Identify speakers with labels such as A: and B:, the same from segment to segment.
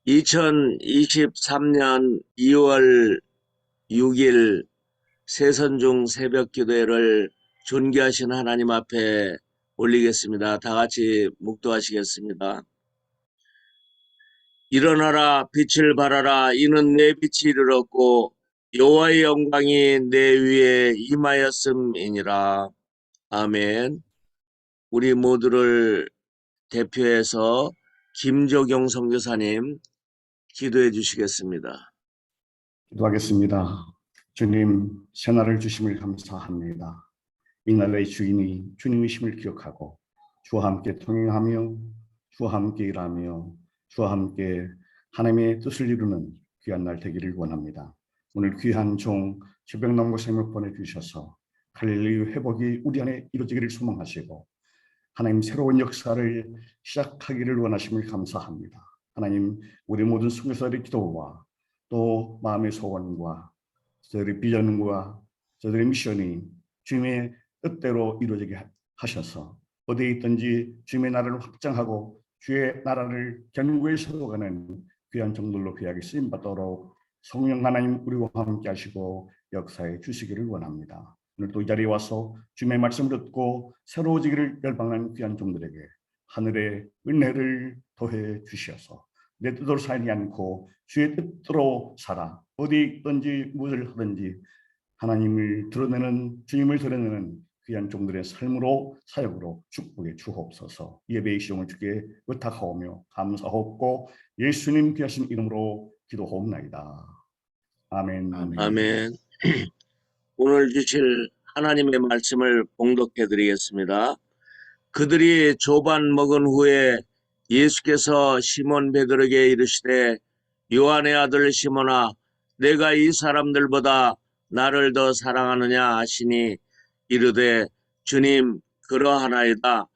A: 2023년 2월 6일 새선중 새벽기도회를 존귀하신 하나님 앞에 올리겠습니다. 다 같이 묵도하시겠습니다. 일어나라 빛을 발하라 이는 내 빛이 이르렀고 여호와의 영광이 내 위에 임하였음이니라. 아멘. 우리 모두를 대표해서 김조경 선교사님 기도해 주시겠습니다.
B: 기도하겠습니다. 주님, 새날을 주심을 감사합니다. 이날의 주인이 주님이심을 기억하고 주와 함께 통행하며 주와 함께 일하며 주와 함께 하나님의 뜻을 이루는 귀한 날 되기를 원합니다. 오늘 귀한 종 최병남과 생명 보내주셔서 갈릴리 회복이 우리 안에 이루어지기를 소망하시고 하나님 새로운 역사를 시작하기를 원하심을 감사합니다. 하나님, 우리 모든 선교사들의 기도와 또 마음의 소원과 저들의 비전과 저들의 미션이 주님의 뜻대로 이루어지게 하셔서 어디에 있든지 주님의 나라를 확장하고 주의 나라를 견고히 세워가는 귀한 종들로 귀하게 쓰임받도록 성령 하나님 우리와 함께 하시고 역사해 주시기를 원합니다. 오늘 또 이 자리에 와서 주님의 말씀을 듣고 새로워지기를 열방하는 귀한 종들에게 하늘의 은혜를 더해 주시어서 내 뜻으로 살지 않고 주의 뜻대로 살아 어디 있든지 무엇을 하든지 하나님을 드러내는 주님을 드러내는 귀한 종들의 삶으로 사역으로 축복해 주옵소서. 예배의 시종을 주께 의탁하오며 감사하옵고 예수님 귀하신 이름으로 기도하옵나이다. 아멘.
A: 아멘. 오늘 주실 하나님의 말씀을 봉독해 드리겠습니다. 그들이 조반 먹은 후에 예수께서 시몬 베드로에게 이르시되 요한의 아들 시몬아 내가 이 사람들보다 나를 더 사랑하느냐 하시니 이르되 주님 그러하나이다.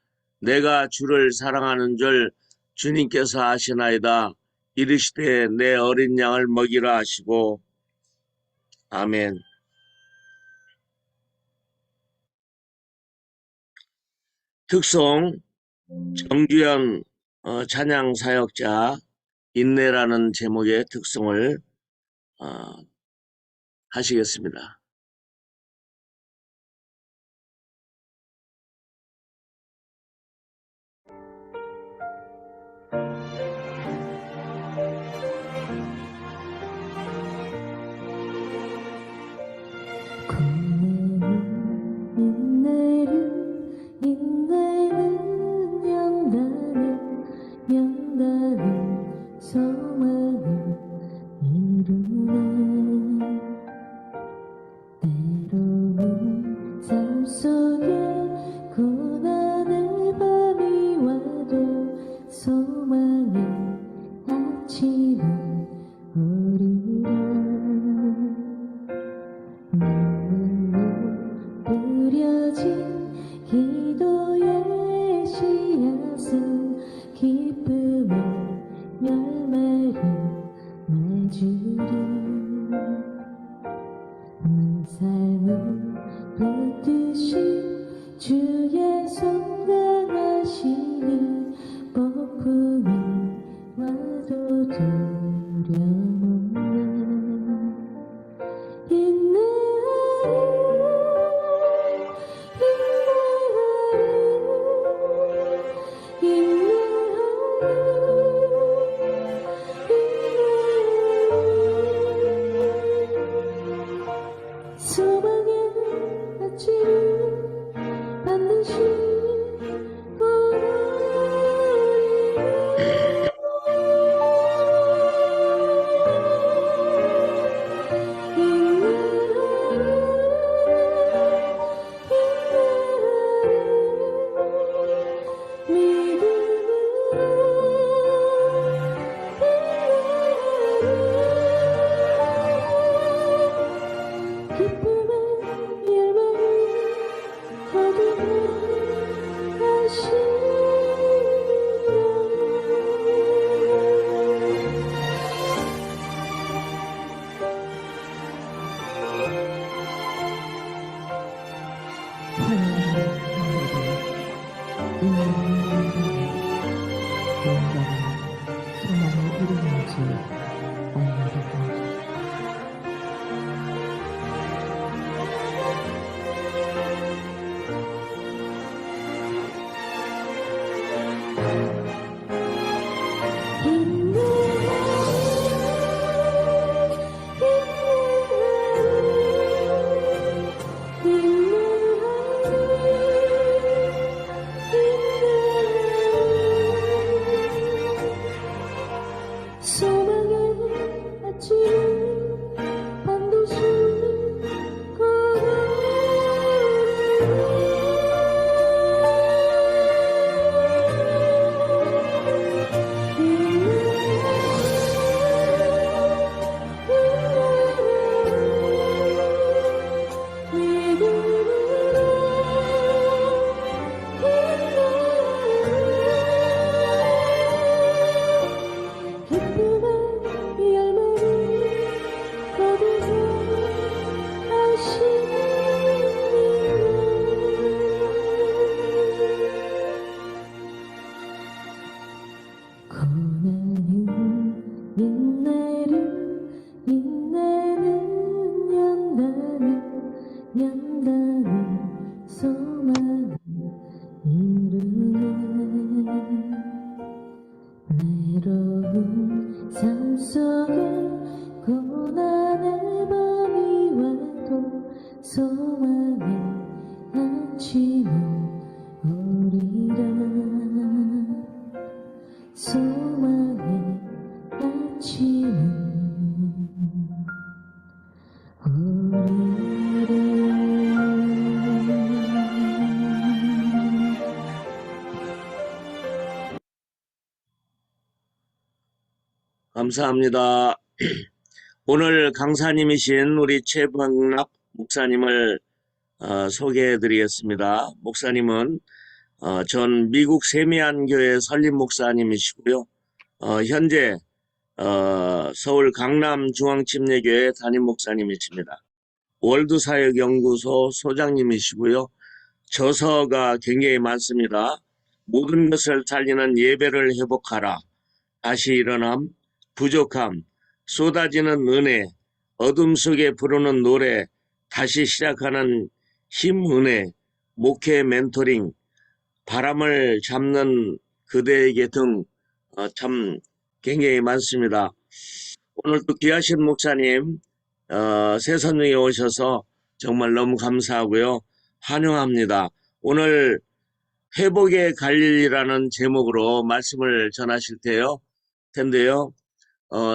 A: 내가 주를 사랑하는 줄 주님께서 아시나이다. 이르시되 내 어린 양을 먹이라 하시고. 아멘. 특송 정주영 찬양 사역자 인내라는 제목의 특송을 하시겠습니다.
C: 영광, 소망을 이루는 주 올리리라. 소망의 아침 반드시 기쁨의 열매를 거두게 하시니라. 고난은 인내를 인내는 연단은 소망을 이루네. 외로운 삶 속에 고난의 밤이 와도 소망에 안치는 우리라. 소망에 안치는 우리라.
A: 감사합니다. 오늘 강사님이신 우리 최병락 목사님을 소개해 드리겠습니다. 목사님은 전 미국 세미안교회 설립 목사님이시고요. 현재 서울 강남중앙침례교회 담임 목사님이십니다. 월드사역연구소 소장님이시고요. 저서가 굉장히 많습니다. 모든 것을 살리는 예배를 회복하라, 다시 일어남, 부족함, 쏟아지는 은혜, 어둠 속에 부르는 노래, 다시 시작하는 힘 은혜, 목회 멘토링, 바람을 잡는 그대에게 등 참 굉장히 많습니다. 오늘 또 귀하신 목사님 세선중에 오셔서 정말 너무 감사하고요. 환영합니다. 오늘 회복의 갈릴리라는 제목으로 말씀을 전하실 텐데요.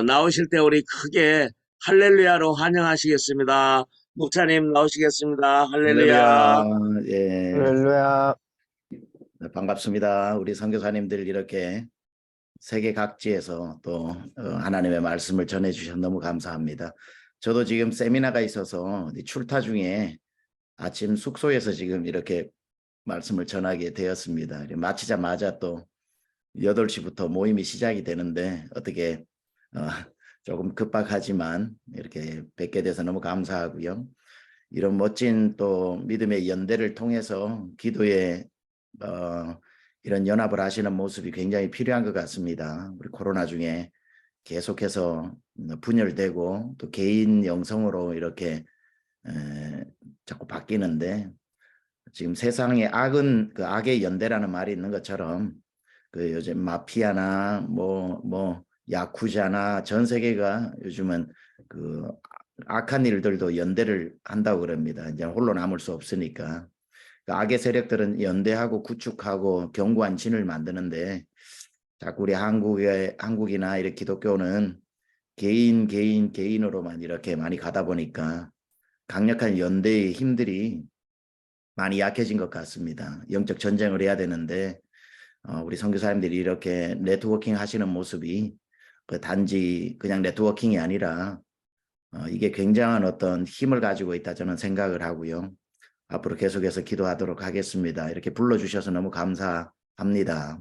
A: 나오실 때 우리 크게 할렐루야로 환영하시겠습니다. 목사님 나오시겠습니다. 할렐루야.
D: 할렐루야. 예,
E: 할렐루야.
D: 반갑습니다. 우리 선교사님들 이렇게 세계 각지에서 또 하나님의 말씀을 전해주셔서 너무 감사합니다. 저도 지금 세미나가 있어서 출타 중에 아침 숙소에서 지금 이렇게 말씀을 전하게 되었습니다. 마치자마자 또 8시부터 모임이 시작이 되는데 어떻게 조금 급박하지만 이렇게 뵙게 돼서 너무 감사하고요. 이런 멋진 또 믿음의 연대를 통해서 기도에 이런 연합을 하시는 모습이 굉장히 필요한 것 같습니다. 우리 코로나 중에 계속해서 분열되고 또 개인 영성으로 이렇게 자꾸 바뀌는데, 지금 세상의 악은 그 악의 연대라는 말이 있는 것처럼 그 요즘 마피아나 뭐 야쿠자나 전 세계가 요즘은 그 악한 일들도 연대를 한다고 그럽니다. 이제 홀로 남을 수 없으니까. 그 악의 세력들은 연대하고 구축하고 견고한 진을 만드는데, 자꾸 우리 한국이나 이렇게 기독교는 개인으로만 이렇게 많이 가다 보니까 강력한 연대의 힘들이 많이 약해진 것 같습니다. 영적 전쟁을 해야 되는데 우리 선교사님들이 이렇게 네트워킹 하시는 모습이 그 단지 그냥 네트워킹이 아니라 이게 굉장한 어떤 힘을 가지고 있다 저는 생각을 하고요. 앞으로 계속해서 기도하도록 하겠습니다. 이렇게 불러주셔서 너무 감사합니다.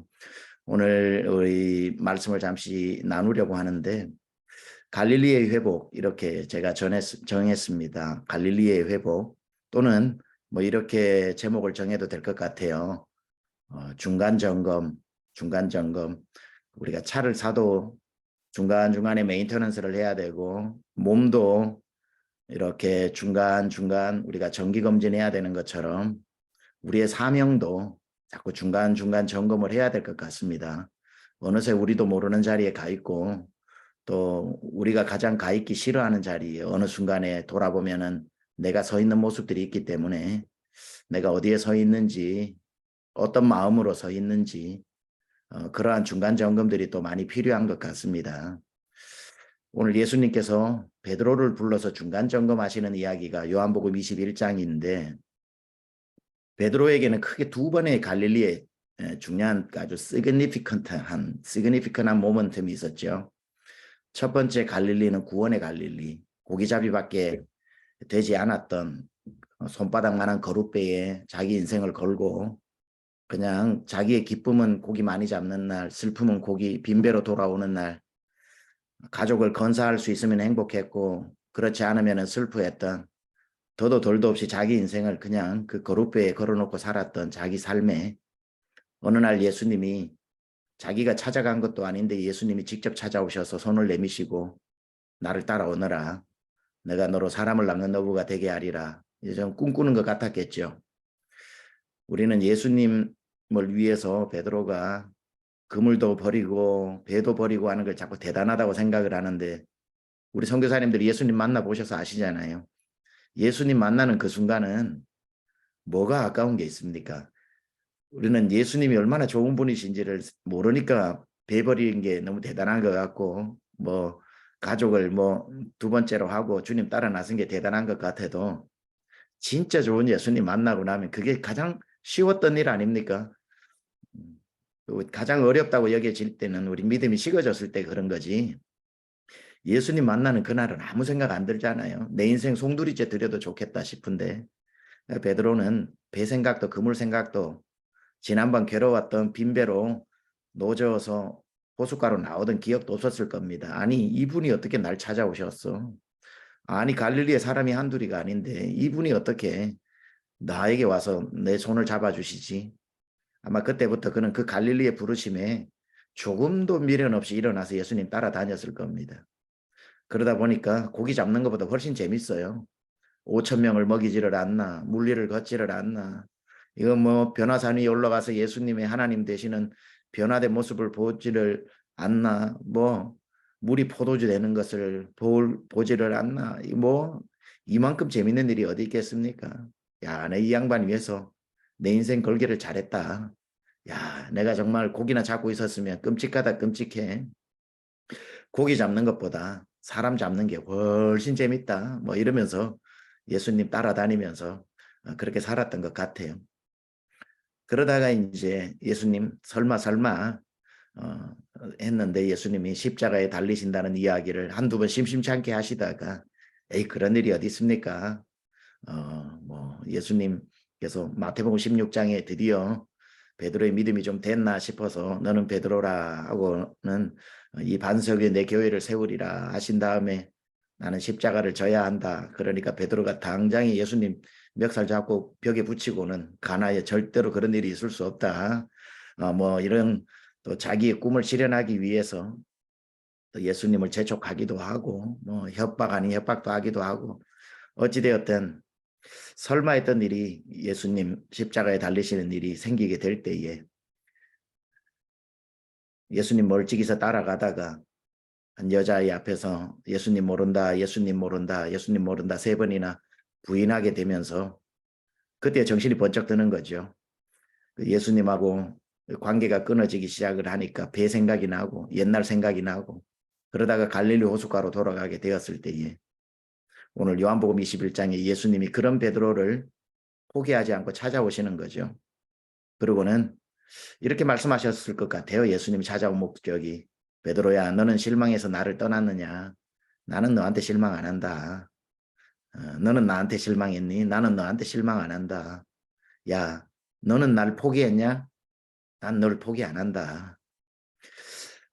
D: 오늘 우리 말씀을 잠시 나누려고 하는데, 갈릴리의 회복, 이렇게 제가 정했습니다. 갈릴리의 회복, 또는 뭐 이렇게 제목을 정해도 될 것 같아요. 중간 점검. 우리가 차를 사도 중간중간에 메인터넌스를 해야 되고 몸도 이렇게 중간중간 우리가 정기검진해야 되는 것처럼 우리의 사명도 자꾸 중간중간 점검을 해야 될 것 같습니다. 어느새 우리도 모르는 자리에 가 있고 또 우리가 가장 가 있기 싫어하는 자리에 어느 순간에 돌아보면은 내가 서 있는 모습들이 있기 때문에 내가 어디에 서 있는지 어떤 마음으로 서 있는지 그러한 중간 점검들이 또 많이 필요한 것 같습니다. 오늘 예수님께서 베드로를 불러서 중간 점검하시는 이야기가 요한복음 21장인데 베드로에게는 크게 두 번의 갈릴리의 중요한 아주 significant한 모멘텀이 있었죠. 첫 번째 갈릴리는 구원의 갈릴리, 고기잡이밖에 되지 않았던 손바닥만한 거룻배에 자기 인생을 걸고 그냥 자기의 기쁨은 고기 많이 잡는 날, 슬픔은 고기 빈배로 돌아오는 날, 가족을 건사할 수 있으면 행복했고 그렇지 않으면 슬퍼했던 더도 덜도 없이 자기 인생을 그냥 그 거룻배에 걸어놓고 살았던 자기 삶에 어느 날 예수님이 자기가 찾아간 것도 아닌데 예수님이 직접 찾아오셔서 손을 내미시고 나를 따라오너라. 내가 너로 사람을 낳는 어부가 되게 하리라. 이제 좀 꿈꾸는 것 같았겠죠. 우리는 예수님을 위해서 베드로가 그물도 버리고 배도 버리고 하는 걸 자꾸 대단하다고 생각을 하는데 우리 선교사님들이 예수님 만나보셔서 아시잖아요. 예수님 만나는 그 순간은 뭐가 아까운 게 있습니까? 우리는 예수님이 얼마나 좋은 분이신지를 모르니까 배 버리는 게 너무 대단한 것 같고 뭐 가족을 뭐 두 번째로 하고 주님 따라 나선 게 대단한 것 같아도 진짜 좋은 예수님 만나고 나면 그게 가장 쉬웠던 일 아닙니까? 가장 어렵다고 여겨질 때는 우리 믿음이 식어졌을 때 그런 거지. 예수님 만나는 그날은 아무 생각 안 들잖아요. 내 인생 송두리째 드려도 좋겠다 싶은데 베드로는 배 생각도 그물 생각도 지난번 괴로웠던 빈배로 노져서 호숫가로 나오던 기억도 없었을 겁니다. 아니 이분이 어떻게 날 찾아오셨어? 아니 갈릴리의 사람이 한둘이가 아닌데 이분이 어떻게 나에게 와서 내 손을 잡아주시지? 아마 그때부터 그는 그 갈릴리의 부르심에 조금도 미련 없이 일어나서 예수님 따라다녔을 겁니다. 그러다 보니까 고기 잡는 것보다 훨씬 재밌어요. 5천 명을 먹이지를 않나, 물리를 걷지를 않나. 이거 뭐 변화산 위에 올라가서 예수님의 하나님 되시는 변화된 모습을 보지를 않나, 뭐 물이 포도주 되는 것을 보지를 않나, 뭐 이만큼 재밌는 일이 어디 있겠습니까? 야, 내 이 양반 위해서 내 인생 걸기를 잘했다. 야, 내가 정말 고기나 잡고 있었으면 끔찍하다 끔찍해. 고기 잡는 것보다 사람 잡는 게 훨씬 재밌다. 뭐 이러면서 예수님 따라다니면서 그렇게 살았던 것 같아요. 그러다가 이제 예수님 설마 했는데 예수님이 십자가에 달리신다는 이야기를 한두 번 심심치 않게 하시다가 에이 그런 일이 어디 있습니까? 뭐 예수님께서 마태복음 16장에 드디어 베드로의 믿음이 좀 됐나 싶어서 너는 베드로라 하고는 이 반석 위에 내 교회를 세우리라 하신 다음에 나는 십자가를 져야 한다. 그러니까 베드로가 당장에 예수님 멱살 잡고 벽에 붙이고는 가나에 절대로 그런 일이 있을 수 없다. 뭐 이런 또 자기의 꿈을 실현하기 위해서 또 예수님을 재촉하기도 하고 뭐 협박 아닌 협박도 하기도 하고 어찌되었든 설마 했던 일이 예수님 십자가에 달리시는 일이 생기게 될 때에 예수님 멀찍이서 따라가다가 한 여자아이 앞에서 예수님 모른다, 예수님 모른다, 예수님 모른다 세 번이나 부인하게 되면서 그때 정신이 번쩍 드는 거죠. 예수님하고 관계가 끊어지기 시작을 하니까 배 생각이 나고 옛날 생각이 나고 그러다가 갈릴리 호숫가로 돌아가게 되었을 때에 오늘 요한복음 21장에 예수님이 그런 베드로를 포기하지 않고 찾아오시는 거죠. 그리고는 이렇게 말씀하셨을 것 같아요. 예수님이 찾아온 목적이 베드로야 너는 실망해서 나를 떠났느냐. 나는 너한테 실망 안 한다. 너는 나한테 실망했니? 나는 너한테 실망 안 한다. 야 너는 날 포기했냐? 난 널 포기 안 한다.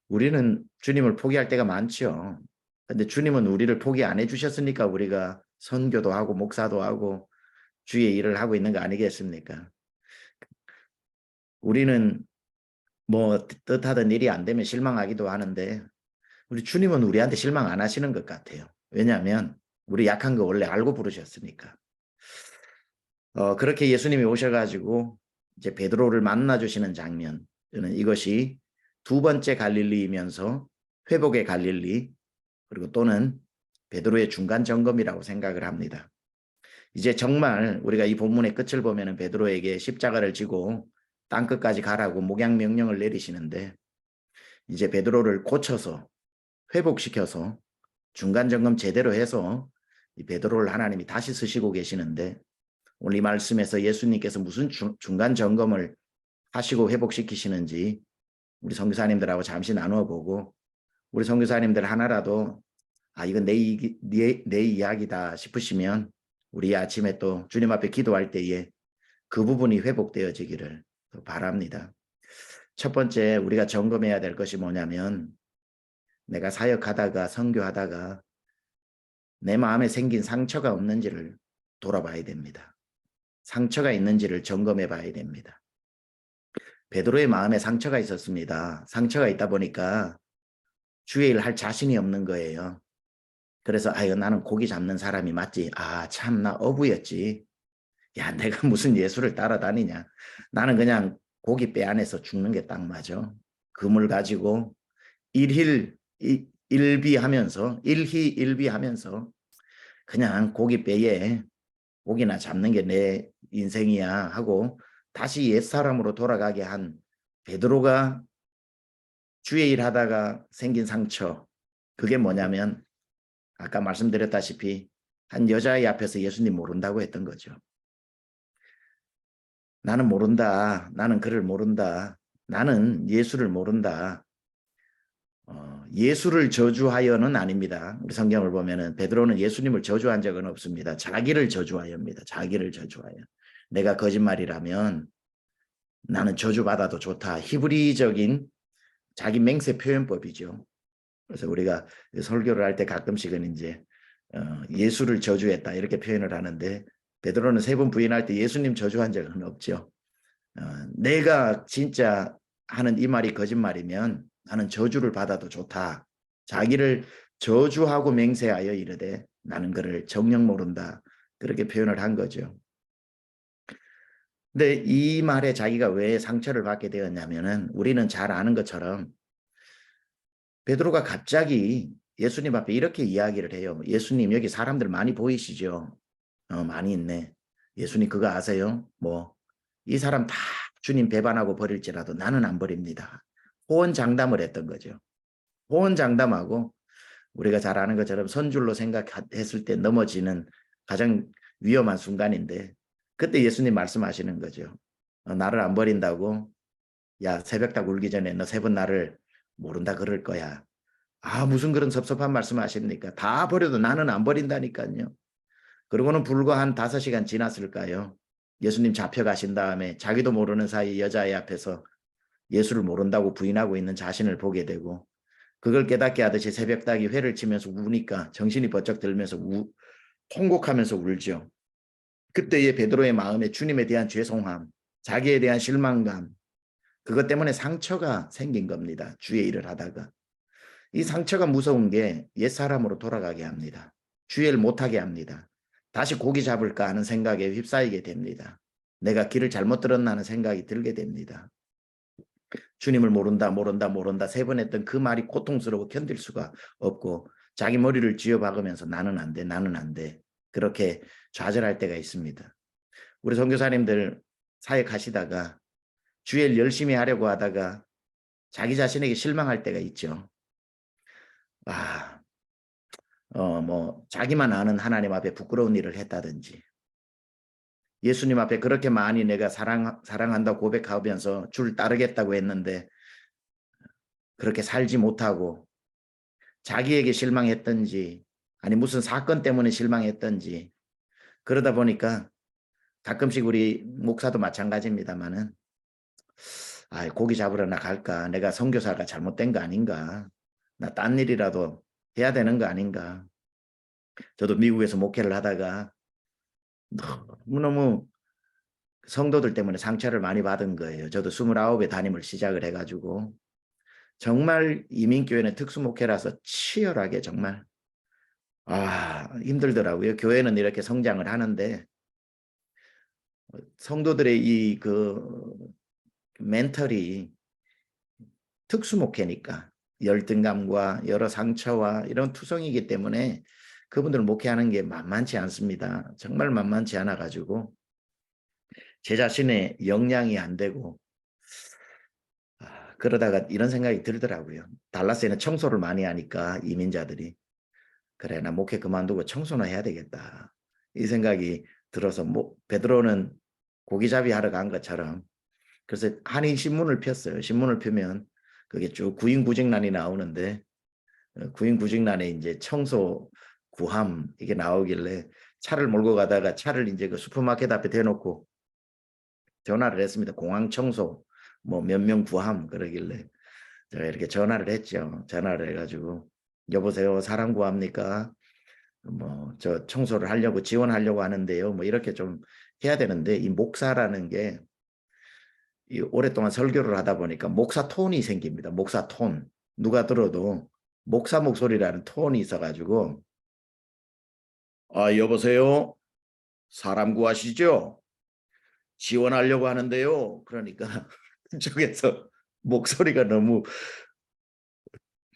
D: 우리는 주님을 포기할 때가 많죠. 근데 주님은 우리를 포기 안 해주셨으니까 우리가 선교도 하고 목사도 하고 주의 일을 하고 있는 거 아니겠습니까? 우리는 뭐 뜻하던 일이 안 되면 실망하기도 하는데 우리 주님은 우리한테 실망 안 하시는 것 같아요. 왜냐하면 우리 약한 거 원래 알고 부르셨으니까. 그렇게 예수님이 오셔가지고 이제 베드로를 만나주시는 장면, 저는 이것이 두 번째 갈릴리이면서 회복의 갈릴리, 그리고 또는 베드로의 중간 점검이라고 생각을 합니다. 이제 정말 우리가 이 본문의 끝을 보면은 베드로에게 십자가를 지고 땅끝까지 가라고 목양 명령을 내리시는데, 이제 베드로를 고쳐서 회복시켜서 중간 점검 제대로 해서 이 베드로를 하나님이 다시 쓰시고 계시는데, 오늘 이 말씀에서 예수님께서 무슨 중간 점검을 하시고 회복시키시는지 우리 선교사님들하고 잠시 나누어 보고, 우리 선교사님들 하나라도 이건 내 이야기다 싶으시면 우리 아침에 또 주님 앞에 기도할 때에 그 부분이 회복되어지기를 바랍니다. 첫 번째 우리가 점검해야 될 것이 뭐냐면, 내가 사역하다가 선교하다가 내 마음에 생긴 상처가 없는지를 돌아봐야 됩니다. 상처가 있는지를 점검해 봐야 됩니다. 베드로의 마음에 상처가 있었습니다. 상처가 있다 보니까 주의 일 할 자신이 없는 거예요. 그래서 나는 고기 잡는 사람이 맞지. 참 나 어부였지. 야, 내가 무슨 예수를 따라다니냐. 나는 그냥 고기 배 안에서 죽는 게 딱 맞아. 그물 가지고 일희일비하면서 그냥 고기 배에 고기나 잡는 게 내 인생이야 하고 다시 옛사람으로 돌아가게 한 베드로가 주의 일 하다가 생긴 상처, 그게 뭐냐면 아까 말씀드렸다시피 한 여자의 앞에서 예수님 모른다고 했던 거죠. 나는 모른다. 나는 그를 모른다. 나는 예수를 모른다. 예수를 저주하여는 아닙니다. 우리 성경을 보면은 베드로는 예수님을 저주한 적은 없습니다. 자기를 저주하여입니다. 자기를 저주하여. 내가 거짓말이라면 나는 저주받아도 좋다. 히브리적인 자기 맹세 표현법이죠. 그래서 우리가 설교를 할 때 가끔씩은 이제 예수를 저주했다 이렇게 표현을 하는데, 베드로는 3번 부인할 때 예수님 저주한 적은 없죠. 내가 진짜 하는 이 말이 거짓말이면 나는 저주를 받아도 좋다. 자기를 저주하고 맹세하여 이르되 나는 그를 정녕 모른다. 그렇게 표현을 한 거죠. 근데 이 말에 자기가 왜 상처를 받게 되었냐면은, 우리는 잘 아는 것처럼 베드로가 갑자기 예수님 앞에 이렇게 이야기를 해요. 예수님, 여기 사람들 많이 보이시죠? 많이 있네. 예수님, 그거 아세요? 이 사람 다 주님 배반하고 버릴지라도 나는 안 버립니다. 호언장담을 했던 거죠. 호언장담하고, 우리가 잘 아는 것처럼 선줄로 생각했을 때 넘어지는 가장 위험한 순간인데, 그때 예수님 말씀하시는 거죠. 나를 안 버린다고? 야, 새벽딱 울기 전에 너 3번 나를 모른다 그럴 거야. 무슨 그런 섭섭한 말씀 하십니까? 다 버려도 나는 안 버린다니까요. 그러고는 불과 한 5시간 지났을까요? 예수님 잡혀가신 다음에 자기도 모르는 사이 여자애 앞에서 예수를 모른다고 부인하고 있는 자신을 보게 되고, 그걸 깨닫게 하듯이 새벽닭이 회를 치면서 우니까 정신이 번쩍 들면서 통곡하면서 울죠. 그때의 베드로의 마음에 주님에 대한 죄송함, 자기에 대한 실망감, 그것 때문에 상처가 생긴 겁니다. 주의 일을 하다가. 이 상처가 무서운 게 옛사람으로 돌아가게 합니다. 주의 일 못하게 합니다. 다시 고기 잡을까 하는 생각에 휩싸이게 됩니다. 내가 길을 잘못 들었나 하는 생각이 들게 됩니다. 주님을 모른다 3번 했던 그 말이 고통스러워 견딜 수가 없고, 자기 머리를 쥐어박으면서 나는 안 돼, 나는 안 돼. 그렇게 좌절할 때가 있습니다. 우리 선교사님들 사역하시다가 주의 일 열심히 하려고 하다가 자기 자신에게 실망할 때가 있죠. 자기만 아는 하나님 앞에 부끄러운 일을 했다든지, 예수님 앞에 그렇게 많이 내가 사랑한다고 고백하면서 줄 따르겠다고 했는데 그렇게 살지 못하고 자기에게 실망했던지, 아니 무슨 사건 때문에 실망했던지, 그러다 보니까 가끔씩 우리 목사도 마찬가지입니다만은 고기 잡으러 나 갈까? 내가 선교사가 잘못된 거 아닌가? 나 딴 일이라도 해야 되는 거 아닌가? 저도 미국에서 목회를 하다가 너무너무 성도들 때문에 상처를 많이 받은 거예요. 저도 29에 담임을 시작을 해가지고 정말 이민교회는 특수목회라서 치열하게 정말 힘들더라고요. 교회는 이렇게 성장을 하는데 성도들의 이 멘털이 특수목회니까 열등감과 여러 상처와 이런 투성이기 때문에 그분들 목회하는 게 만만치 않습니다. 정말 만만치 않아 가지고 제 자신의 역량이 안 되고 그러다가 이런 생각이 들더라고요. 달라스에는 청소를 많이 하니까 이민자들이 그래 나 목회 그만두고 청소나 해야 되겠다. 이 생각이 들어서 베드로는 고기잡이 하러 간 것처럼 그래서 한인 신문을 폈어요. 신문을 펴면 그게 쭉 구인 구직란이 나오는데 구인 구직란에 이제 청소 구함 이게 나오길래 차를 몰고 가다가 차를 이제 그 슈퍼마켓 앞에 대놓고 전화를 했습니다. 공항 청소 뭐 몇 명 구함 그러길래 제가 이렇게 전화를 했죠. 전화를 해가지고 여보세요 사람 구합니까? 뭐 저 청소를 하려고 지원하려고 하는데요. 뭐 이렇게 좀 해야 되는데 이 목사라는 게 이 오랫동안 설교를 하다 보니까 목사 톤이 생깁니다. 목사 톤. 누가 들어도 목사 목소리라는 톤이 있어가지고 여보세요? 사람 구하시죠? 지원하려고 하는데요. 그러니까 그쪽에서 목소리가 너무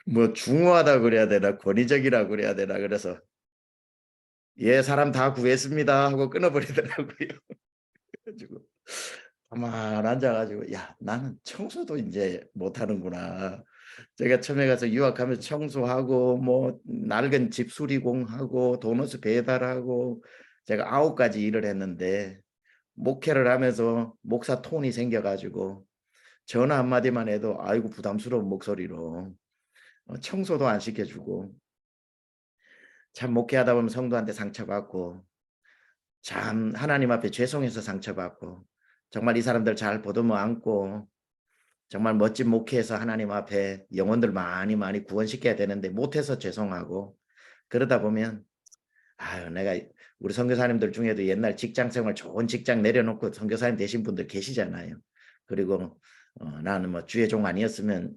D: 뭐 중후하다 그래야 되나 권위적이라 그래야 되나 그래서 예 사람 다 구했습니다 하고 끊어버리더라고요. 그래가지고 가만 앉아가지고 야 나는 청소도 이제 못하는구나. 제가 처음에 가서 유학하면서 청소하고 뭐 낡은 집 수리공하고 도너스 배달하고 제가 9가지 일을 했는데 목회를 하면서 목사 톤이 생겨가지고 전화 한마디만 해도 아이고 부담스러운 목소리로 청소도 안 시켜주고 참 목회하다 보면 성도한테 상처받고 참 하나님 앞에 죄송해서 상처받고 정말 이 사람들 잘 보듬어 안고 정말 멋진 목회에서 하나님 앞에 영혼들 많이 구원시켜야 되는데 못해서 죄송하고 그러다 보면 내가 우리 선교사님들 중에도 옛날 직장생활 좋은 직장 내려놓고 선교사님 되신 분들 계시잖아요. 그리고 나는 뭐 주의 종 아니었으면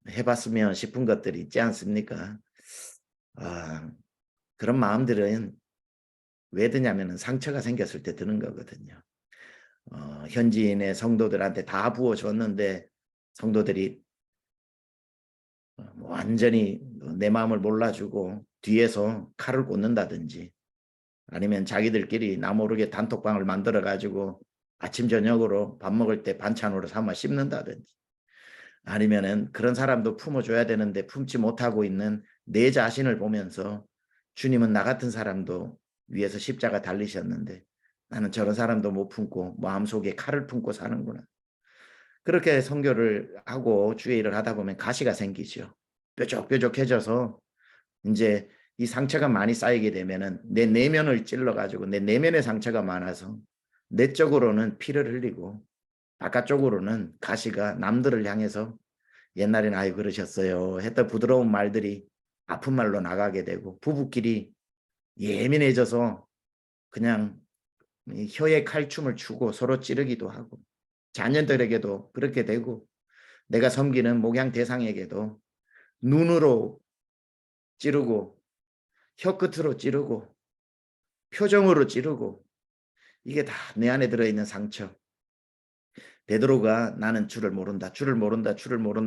D: 해봤으면 싶은 것들이 있지 않습니까? 그런 마음들은 왜 드냐면 상처가 생겼을 때 드는 거거든요. 현지인의 성도들한테 다 부어줬는데 성도들이 완전히 내 마음을 몰라주고 뒤에서 칼을 꽂는다든지 아니면 자기들끼리 나 모르게 단톡방을 만들어 가지고 아침 저녁으로 밥 먹을 때 반찬으로 삼아 씹는다든지 아니면은 그런 사람도 품어줘야 되는데 품지 못하고 있는 내 자신을 보면서 주님은 나 같은 사람도 위에서 십자가 달리셨는데 나는 저런 사람도 못 품고 마음속에 칼을 품고 사는구나. 그렇게 선교를 하고 주의 일을 하다 보면 가시가 생기죠. 뾰족뾰족해져서 이제 이 상처가 많이 쌓이게 되면은 내 내면을 찔러가지고 내 내면의 상처가 많아서 내적으로는 피를 흘리고 바깥쪽으로는 가시가 남들을 향해서 옛날에는 아유 그러셨어요 했던 부드러운 말들이 아픈 말로 나가게 되고 부부끼리 예민해져서 그냥 혀에 칼춤을 추고 서로 찌르기도 하고 자녀들에게도 그렇게 되고 내가 섬기는 목양 대상에게도 눈으로 찌르고 혀끝으로 찌르고 표정으로 찌르고 이게 다 내 안에 들어있는 상처. 베드로가 나는 주를 모른다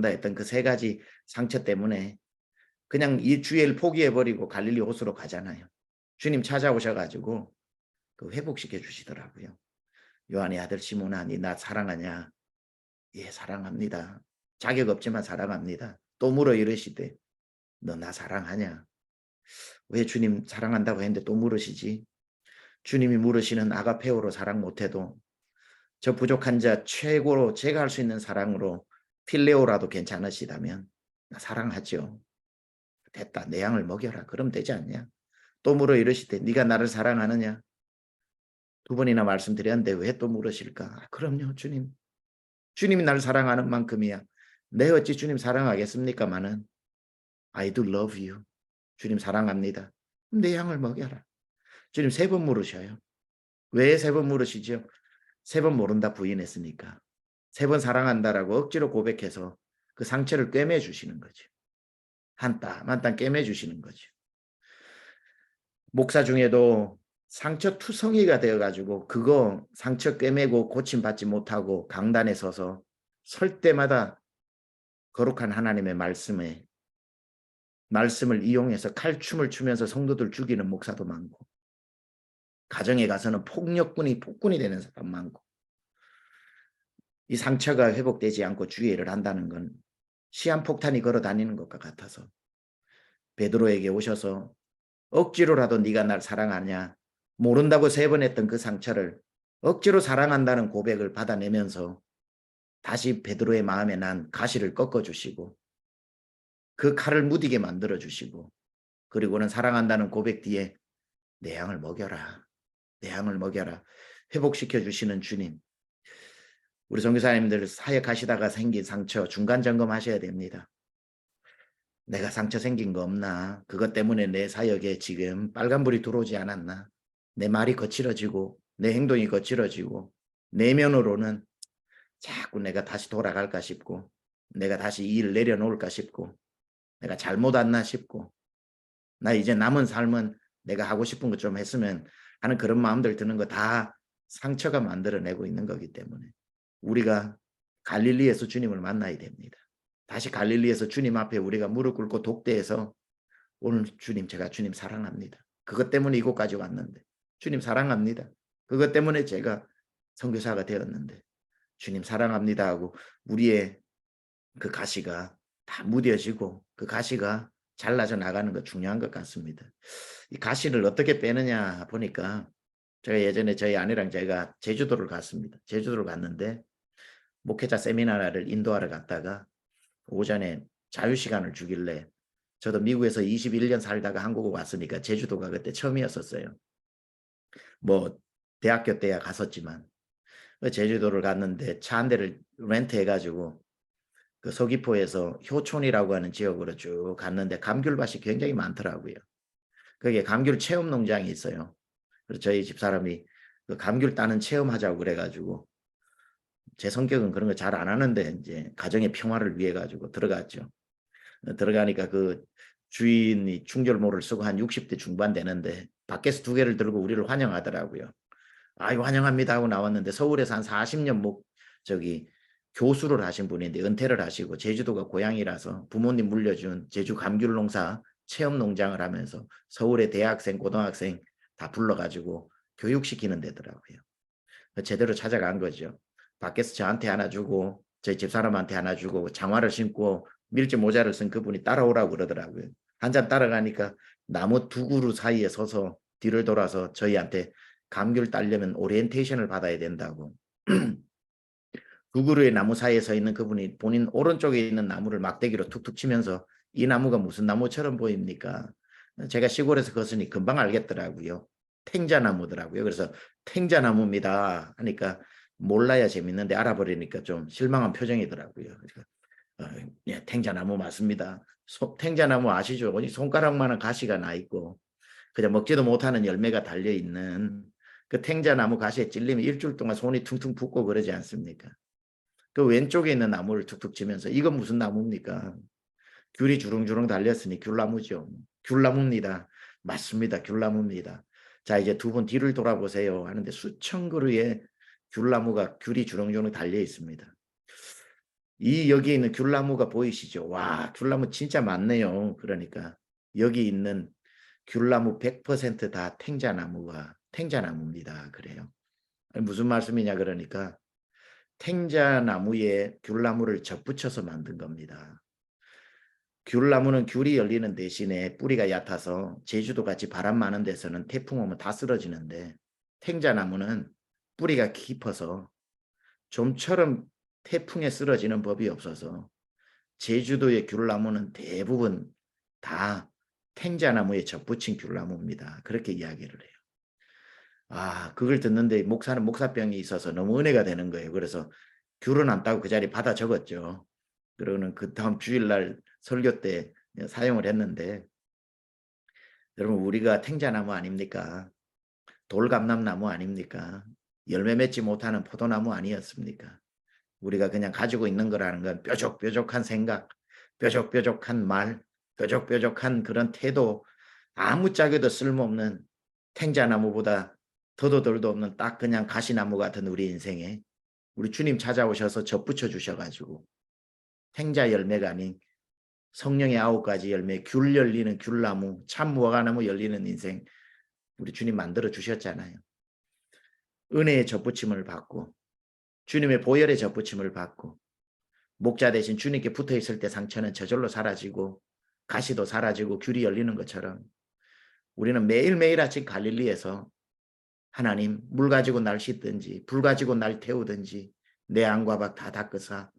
D: 했던 그 3가지 상처 때문에 그냥 이 주의 일 포기해버리고 갈릴리 호수로 가잖아요. 주님 찾아오셔가지고 그 회복시켜 주시더라고요. 요한의 아들 시몬아 니 나 사랑하냐? 예 사랑합니다. 자격 없지만 사랑합니다. 또 물어 이르시되 너 나 사랑하냐? 왜 주님 사랑한다고 했는데 또 물으시지? 주님이 물으시는 아가페오로 사랑 못해도 저 부족한 자 최고로 제가 할 수 있는 사랑으로 필레오라도 괜찮으시다면 나 사랑하죠. 됐다 내 양을 먹여라. 그럼 되지 않냐? 또 물어 이르시되 네가 나를 사랑하느냐? 2번이나 말씀드렸는데 왜 또 물으실까? 그럼요 주님. 주님이 나를 사랑하는 만큼이야. 내 어찌 주님 사랑하겠습니까마는 I do love you. 주님 사랑합니다. 내 양을 먹여라. 주님 3번 물으셔요. 왜 3번 물으시죠? 3번 모른다 부인했으니까. 3번 사랑한다라고 억지로 고백해서 그 상처를 꿰매 주시는 거죠. 한 땀 한 땀 꿰매 주시는 거죠. 목사 중에도 상처 투성이가 되어가지고 그거 상처 꿰매고 고침받지 못하고 강단에 서서 설 때마다 거룩한 하나님의 말씀을 이용해서 칼춤을 추면서 성도들 죽이는 목사도 많고, 가정에 가서는 폭군이 되는 사람 많고, 이 상처가 회복되지 않고 주의를 한다는 건 시한폭탄이 걸어 다니는 것과 같아서 베드로에게 오셔서 억지로라도 네가 날 사랑하냐, 모른다고 3번 했던 그 상처를 억지로 사랑한다는 고백을 받아내면서 다시 베드로의 마음에 난 가시를 꺾어주시고 그 칼을 무디게 만들어주시고, 그리고는 사랑한다는 고백 뒤에 내 양을 먹여라, 내 양을 먹여라 회복시켜 주시는 주님. 우리 선교사님들 사역하시다가 생긴 상처 중간 점검하셔야 됩니다. 내가 상처 생긴 거 없나? 그것 때문에 내 사역에 지금 빨간불이 들어오지 않았나? 내 말이 거칠어지고 내 행동이 거칠어지고 내면으로는 자꾸 내가 다시 돌아갈까 싶고, 내가 다시 이 일을 내려놓을까 싶고, 내가 잘못 왔나 싶고, 나 이제 남은 삶은 내가 하고 싶은 것 좀 했으면 하는 그런 마음들 드는 거 다 상처가 만들어내고 있는 거기 때문에 우리가 갈릴리에서 주님을 만나야 됩니다. 다시 갈릴리에서 주님 앞에 우리가 무릎 꿇고 독대해서 오늘 주님, 제가 주님 사랑합니다. 그것 때문에 이곳까지 왔는데 주님 사랑합니다. 그것 때문에 제가 선교사가 되었는데 주님 사랑합니다 하고 우리의 그 가시가 다 무뎌지고 그 가시가 잘라져 나가는 거 중요한 것 같습니다. 이 가시를 어떻게 빼느냐 보니까, 제가 예전에 저희 아내랑 제가 제주도를 갔습니다. 제주도를 갔는데 목회자 세미나를 인도하러 갔다가 오전에 자유시간을 주길래, 저도 미국에서 21년 살다가 한국에 왔으니까 제주도가 그때 처음이었었어요. 뭐 대학교 때야 갔었지만 제주도를 갔는데 차 한 대를 렌트해가지고 그 서귀포에서 효촌이라고 하는 지역으로 쭉 갔는데 감귤밭이 굉장히 많더라고요. 거기에 감귤 체험 농장이 있어요. 그래서 저희 집사람이 그 감귤 따는 체험하자고 그래가지고, 제 성격은 그런 거 잘 안 하는데 이제 가정의 평화를 위해 가지고 들어갔죠. 들어가니까 그 주인이 충절모를 쓰고 한 60대 중반 되는데 밖에서 2개를 들고 우리를 환영하더라고요. 아이고 환영합니다 하고 나왔는데, 서울에서 한 40년 교수를 하신 분인데 은퇴를 하시고 제주도가 고향이라서 부모님 물려준 제주 감귤 농사 체험 농장을 하면서 서울의 대학생, 고등학생 다 불러가지고 교육시키는 데더라고요. 제대로 찾아간 거죠. 밖에서 저한테 하나 주고 저희 집사람한테 하나 주고 장화를 신고 밀짚 모자를 쓴 그분이 따라오라고 그러더라고요. 한참 따라가니까 나무 2그루 사이에 서서 뒤를 돌아서 저희한테 감귤 따려면 오리엔테이션을 받아야 된다고 2그루의 나무 사이에 서 있는 그분이 본인 오른쪽에 있는 나무를 막대기로 툭툭 치면서 이 나무가 무슨 나무처럼 보입니까? 제가 시골에서 걷으니 금방 알겠더라고요. 탱자나무더라고요. 그래서 탱자나무입니다 하니까 몰라야 재밌는데 알아버리니까 좀 실망한 표정이더라고요. 그러니까 예, 탱자나무 맞습니다. 탱자나무 아시죠? 손가락만한 가시가 나 있고 그냥 먹지도 못하는 열매가 달려 있는 그 탱자나무 가시에 찔리면 일주일 동안 손이 퉁퉁 붓고 그러지 않습니까? 그 왼쪽에 있는 나무를 툭툭 치면서 이건 무슨 나무입니까? 귤이 주렁주렁 달렸으니 귤나무죠. 귤나무입니다. 맞습니다. 귤나무입니다. 자, 이제 2분 뒤를 돌아보세요 하는데 수천 그루의 귤나무가 귤이 주렁주렁 달려 있습니다. 여기에 있는 귤나무가 보이시죠? 와, 귤나무 진짜 많네요. 그러니까 여기 있는 귤나무 100%다 탱자나무입니다. 그래요. 무슨 말씀이냐 그러니까 탱자나무에 귤나무를 접붙여서 만든 겁니다. 귤나무는 귤이 열리는 대신에 뿌리가 얕아서 제주도 같이 바람 많은 데서는 태풍 오면 다 쓰러지는데, 탱자나무는 뿌리가 깊어서 좀처럼 태풍에 쓰러지는 법이 없어서 제주도의 귤나무는 대부분 다 탱자나무에 접붙인 귤나무입니다. 그렇게 이야기를 해요. 아, 그걸 듣는데 목사는 목사병이 있어서 너무 은혜가 되는 거예요. 그래서 귤은 안 따고 그 자리에 받아 적었죠. 그러고는 그 다음 주일날 설교 때 사용을 했는데, 여러분 우리가 탱자나무 아닙니까? 돌감람나무 아닙니까? 열매 맺지 못하는 포도나무 아니었습니까? 우리가 그냥 가지고 있는 거라는 건 뾰족뾰족한 생각, 뾰족뾰족한 말, 뾰족뾰족한 그런 태도, 아무짝에도 쓸모없는 탱자나무보다 더도 덜도 없는 딱 그냥 가시나무 같은 우리 인생에 우리 주님 찾아오셔서 젖붙여 주셔가지고 탱자 열매가 아닌 성령의 9가지 열매, 귤 열리는 귤나무, 참 무화과나무 열리는 인생 우리 주님 만들어 주셨잖아요. 은혜의 젖붙임을 받고 주님의 보혈의 젖붙임을 받고 목자 대신 주님께 붙어있을 때 상처는 저절로 사라지고 가시도 사라지고 귤이 열리는 것처럼 우리는 매일매일 아침 갈릴리에서 하나님 물 가지고 날 씻든지 불 가지고 날 태우든지 내 안과 밖 다 닦으사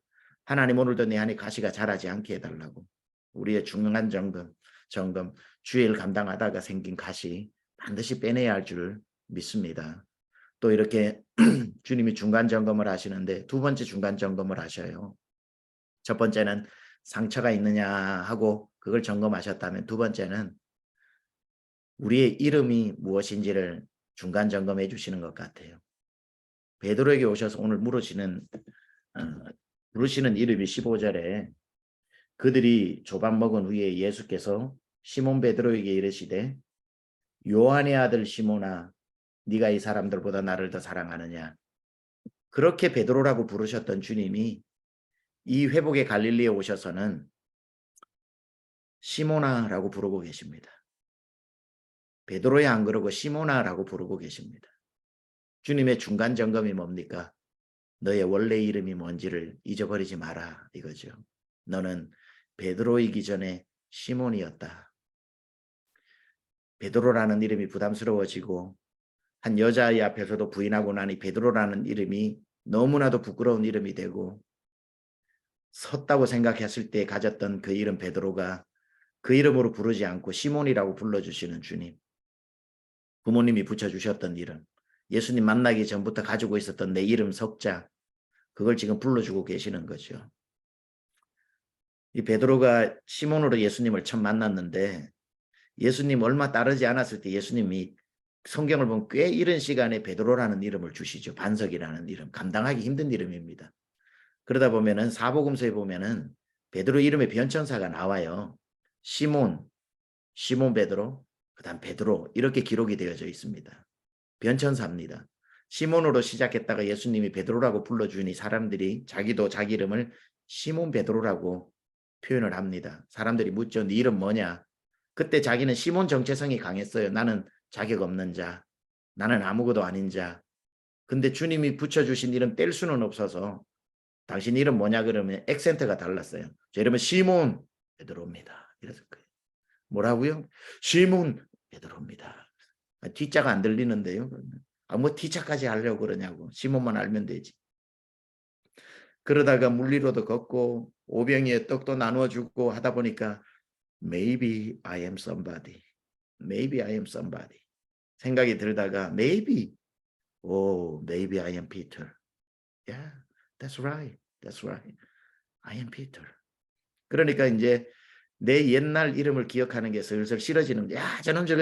D: 하나님 오늘도 내 안에 가시가 자라지 않게 해달라고 우리의 중요한 점검 주일 감당하다가 생긴 가시 반드시 빼내야 할 줄 믿습니다. 또 이렇게 주님이 중간 점검을 하시는데 두 번째 중간 점검을 하셔요. 첫 번째는 상처가 있느냐 하고 그걸 점검하셨다면 두 번째는 우리의 이름이 무엇인지를 중간 점검해 주시는 것 같아요. 베드로에게 오셔서 오늘 부르시는 이름이 15절에 그들이 조밥 먹은 후에 예수께서 시몬 베드로에게 이르시되 요한의 아들 시몬아 네가 이 사람들보다 나를 더 사랑하느냐. 그렇게 베드로라고 부르셨던 주님이 이 회복의 갈릴리에 오셔서는 시몬아라고 부르고 계십니다. 베드로야 안 그러고 시몬아라고 부르고 계십니다. 주님의 중간 점검이 뭡니까? 너의 원래 이름이 뭔지를 잊어버리지 마라 이거죠. 너는 베드로이기 전에 시몬이었다. 베드로라는 이름이 부담스러워지고 한 여자아이 앞에서도 부인하고 나니 베드로라는 이름이 너무나도 부끄러운 이름이 되고 섰다고 생각했을 때 가졌던 그 이름 베드로가 그 이름으로 부르지 않고 시몬이라고 불러주시는 주님. 부모님이 붙여주셨던 이름, 예수님 만나기 전부터 가지고 있었던 내 이름 석자, 그걸 지금 불러주고 계시는 거죠. 이 베드로가 시몬으로 예수님을 처음 만났는데 예수님 얼마 따르지 않았을 때 예수님이 성경을 보면 꽤 이른 시간에 베드로라는 이름을 주시죠. 반석이라는 이름, 감당하기 힘든 이름입니다. 그러다 보면은 사복음서에 보면은 베드로 이름의 변천사가 나와요. 시몬 베드로, 그다음 베드로 이렇게 기록이 되어져 있습니다. 변천사입니다. 시몬으로 시작했다가 예수님이 베드로라고 불러주니 사람들이 자기도 자기 이름을 시몬 베드로라고 표현을 합니다. 사람들이 묻죠. 네 이름 뭐냐? 그때 자기는 시몬 정체성이 강했어요. 나는 자격 없는 자, 나는 아무것도 아닌 자. 근데 주님이 붙여주신 이름 뗄 수는 없어서 당신 이름 뭐냐 그러면 액센트가 달랐어요. 제 이름은 시몬 베드로입니다. 이랬을 거예요. 뭐라고요? 시몬 베드로입니다. 뒷자가 안 들리는데요. 뭐 뒷자까지 하려고 그러냐고. 시몬만 알면 되지. 그러다가 물리로도 걷고 오병이에 떡도 나누어주고 하다 보니까 Maybe I am somebody. Maybe I am somebody. 생각이 들다가 maybe I am Peter. Yeah, that's right. That's right. I am Peter. 그러니까 이제 내 옛날 이름을 기억하는 게 슬슬 싫어지는 거야. 야, 저놈 저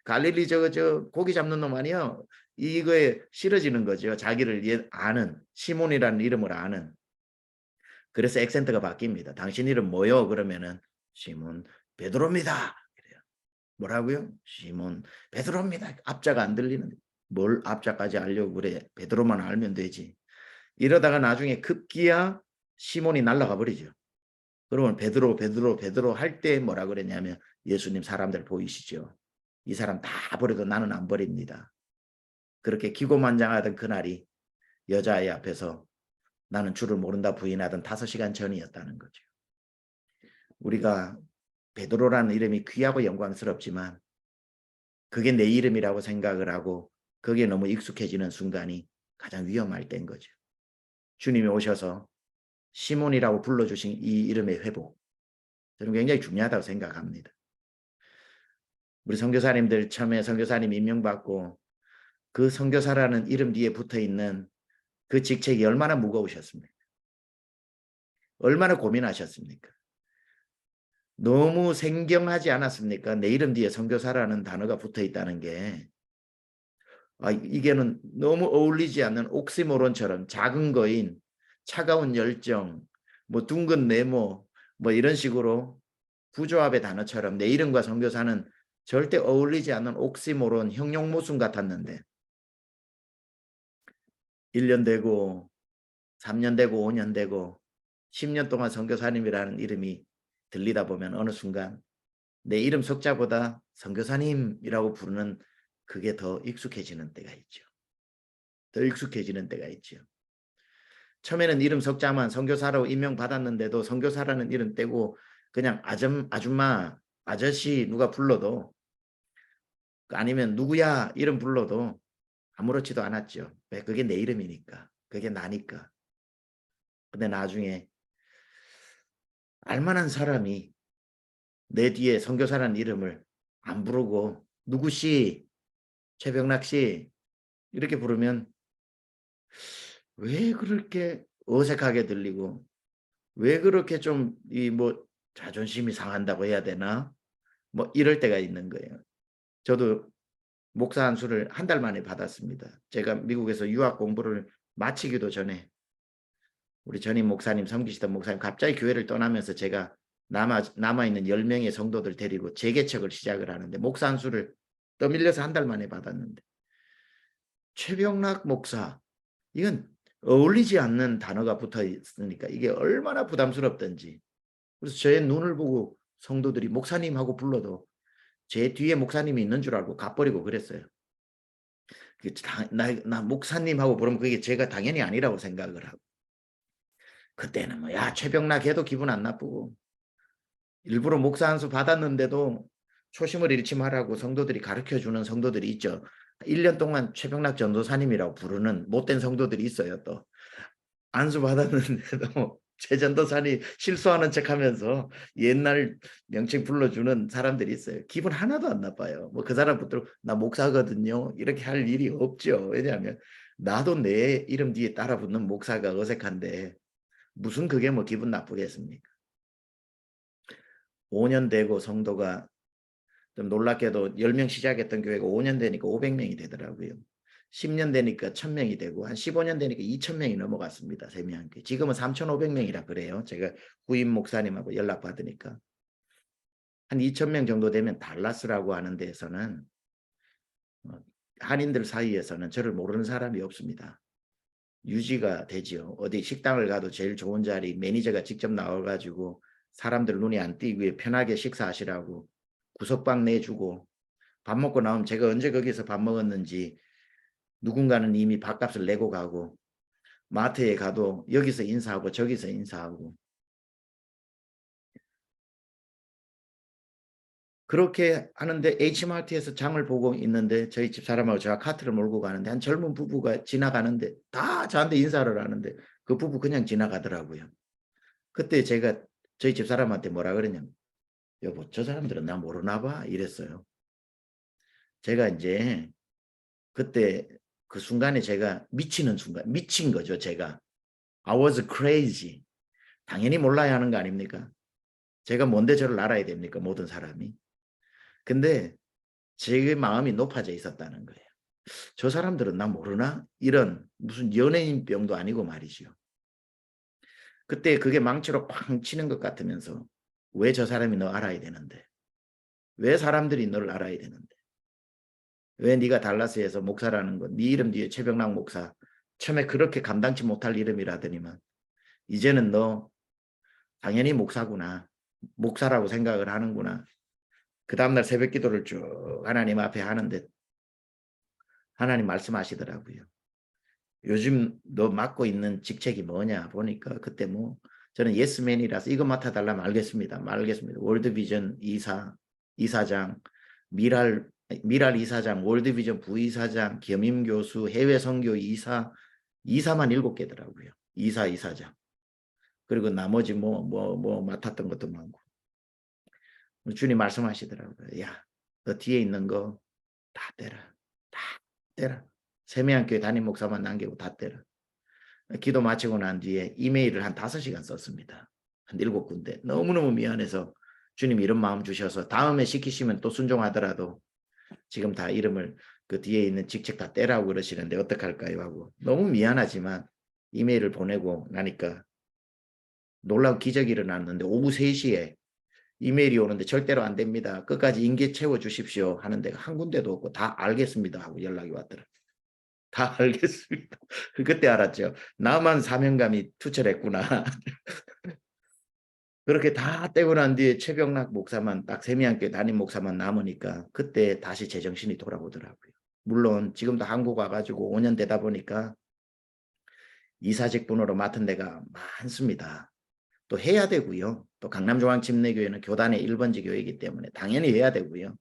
D: 갈릴리 저 고기 잡는 놈 아니야? 이거에 싫어지는 거죠. 자기를 아는 시몬이라는 이름을 아는. 그래서 액센트가 바뀝니다. 당신 이름 뭐요? 그러면은 시몬 베드로입니다. 그래요. 뭐라고요? 시몬 베드로입니다. 앞자가 안 들리는. 뭘 앞자까지 알려고 그래? 베드로만 알면 되지. 이러다가 나중에 급기야 시몬이 날아가 버리죠. 그러면 베드로 할 때 뭐라 그랬냐면 예수님 사람들 보이시죠? 이 사람 다 버려도 나는 안 버립니다. 그렇게 기고만장하던 그날이 여자아이 앞에서 나는 주를 모른다 부인하던 5시간 전이었다는 거죠. 우리가 베드로라는 이름이 귀하고 영광스럽지만 그게 내 이름이라고 생각을 하고 그게 너무 익숙해지는 순간이 가장 위험할 때인 거죠. 주님이 오셔서 시몬이라고 불러주신 이 이름의 회복, 저는 굉장히 중요하다고 생각합니다. 우리 선교사님들 처음에 선교사님 임명받고 그 선교사라는 이름 뒤에 붙어있는 그 직책이 얼마나 무거우셨습니까? 얼마나 고민하셨습니까? 너무 생경하지 않았습니까? 내 이름 뒤에 선교사라는 단어가 붙어있다는 게 이게는 너무 어울리지 않는 옥시모론처럼 작은 거인 차가운 열정, 뭐 둥근 네모, 뭐 이런 식으로 부조합의 단어처럼 내 이름과 선교사는 절대 어울리지 않는 옥시모론 형용모순 같았는데 1년 되고 3년 되고 5년 되고 10년 동안 선교사님이라는 이름이 들리다 보면 어느 순간 내 이름 석자보다 선교사님이라고 부르는 그게 더 익숙해지는 때가 있죠. 더 익숙해지는 때가 있죠. 처음에는 이름 석자만 선교사라고 임명받았는데도 선교사라는 이름 떼고 그냥 아줌마, 아저씨 누가 불러도 아니면 누구야 이름 불러도 아무렇지도 않았죠. 왜? 그게 내 이름이니까. 그게 나니까. 근데 나중에 알만한 사람이 내 뒤에 선교사라는 이름을 안 부르고 누구씨, 최병락 씨 이렇게 부르면 왜 그렇게 어색하게 들리고 왜 그렇게 좀 이 뭐 자존심이 상한다고 해야 되나? 뭐 이럴 때가 있는 거예요. 저도 목사 안수를 한 달 만에 받았습니다. 제가 미국에서 유학 공부를 마치기도 전에 우리 전임 목사님 섬기시던 목사님 갑자기 교회를 떠나면서 제가 남아있는 10명의 성도들 데리고 재개척을 시작을 하는데 목사 안수를 떠밀려서 한 달 만에 받았는데 최병락 목사 이건 어울리지 않는 단어가 붙어 있으니까 이게 얼마나 부담스럽던지 그래서 저의 눈을 보고 성도들이 목사님하고 불러도 제 뒤에 목사님이 있는 줄 알고 가버리고 그랬어요. 나 목사님하고 부르면 그게 제가 당연히 아니라고 생각을 하고 그때는 뭐 야 최병락 해도 기분 안 나쁘고 일부러 목사 안수 받았는데도 초심을 잃지 말라고 성도들이 가르쳐주는 성도들이 있죠. 1년 동안 최병락 전도사님이라고 부르는 못된 성도들이 있어요. 또 안수 받았는데도 최전도사님 실수하는 척하면서 옛날 명칭 불러주는 사람들이 있어요. 기분 하나도 안 나빠요. 뭐 그 사람 붙들고 나 목사거든요. 이렇게 할 일이 없죠. 왜냐하면 나도 내 이름 뒤에 따라 붙는 목사가 어색한데 무슨 그게 뭐 기분 나쁘겠습니까? 5년 되고 성도가 좀 놀랍게도 10명 시작했던 교회가 5년 되니까 500명이 되더라고요. 10년 되니까 1000명이 되고 한 15년 되니까 2000명이 넘어갔습니다. 세미한교회. 지금은 3500명이라 그래요. 제가 후임 목사님하고 연락받으니까. 한 2000명 정도 되면 달라스라고 하는 데에서는 한인들 사이에서는 저를 모르는 사람이 없습니다. 유지가 되지요. 어디 식당을 가도 제일 좋은 자리 매니저가 직접 나와가지고 사람들 눈이 안 띄게 편하게 식사하시라고 구석방 내주고 밥 먹고 나오면 제가 언제 거기서 밥 먹었는지 누군가는 이미 밥값을 내고 가고 마트에 가도 여기서 인사하고 저기서 인사하고 그렇게 하는데 H마트에서 장을 보고 있는데 저희 집 사람하고 제가 카트를 몰고 가는데 한 젊은 부부가 지나가는데 다 저한테 인사를 하는데 그 부부 그냥 지나가더라고요. 그때 제가 저희 집 사람한테 뭐라 그러냐면 여보 저 사람들은 나 모르나 봐 이랬어요. 제가 이제 그때 그 순간에 제가 미치는 순간 미친 거죠. 제가 I was crazy. 당연히 몰라야 하는 거 아닙니까? 제가 뭔데 저를 알아야 됩니까? 모든 사람이. 근데 제 마음이 높아져 있었다는 거예요. 저 사람들은 나 모르나? 이런 무슨 연예인병도 아니고 말이죠. 그때 그게 망치로 쾅 치는 것 같으면서 왜 저 사람이 너 알아야 되는데? 왜 사람들이 너를 알아야 되는데? 왜 네가 달라스에서 목사라는 건 네 이름 뒤에 최병락 목사 처음에 그렇게 감당치 못할 이름이라더니만 이제는 너 당연히 목사구나. 목사라고 생각을 하는구나. 그 다음날 새벽 기도를 쭉 하나님 앞에 하는데 하나님 말씀하시더라고요. 요즘 너 맡고 있는 직책이 뭐냐 보니까 그때 뭐 저는 예스맨이라서 이거 맡아달라면 알겠습니다. 알겠습니다. 월드비전 이사장, 미랄 이사장, 월드비전 부이사장, 겸임교수, 해외선교 이사만 7개더라고요. 이사장. 그리고 나머지 뭐 맡았던 것도 많고. 주님 말씀하시더라고요. 야, 너 뒤에 있는 거 다 떼라. 다 떼라. 세미한교회 담임 목사만 남기고 다 떼라. 기도 마치고 난 뒤에 이메일을 한 5시간 썼습니다. 한 7군데. 너무너무 미안해서 주님 이런 마음 주셔서 다음에 시키시면 또 순종하더라도 지금 다 이름을 그 뒤에 있는 직책 다 떼라고 그러시는데 어떡할까요 하고 너무 미안하지만 이메일을 보내고 나니까 놀라운 기적이 일어났는데 오후 3시에 이메일이 오는데 절대로 안 됩니다. 끝까지 임기 채워 주십시오 하는 데가 한 군데도 없고 다 알겠습니다 하고 연락이 왔더라고요. 다 알겠습니다. 그때 알았죠. 나만 사명감이 투철했구나. 그렇게 다 떼고 난 뒤에 최병락 목사만 딱 세미한교회 담임 목사만 남으니까 그때 다시 제정신이 돌아오더라고요. 물론 지금도 한국 와가지고 5년 되다 보니까 이사직 분으로 맡은 데가 많습니다. 또 해야 되고요. 또 강남중앙침례교회는 교단의 1번지 교회이기 때문에 당연히 해야 되고요.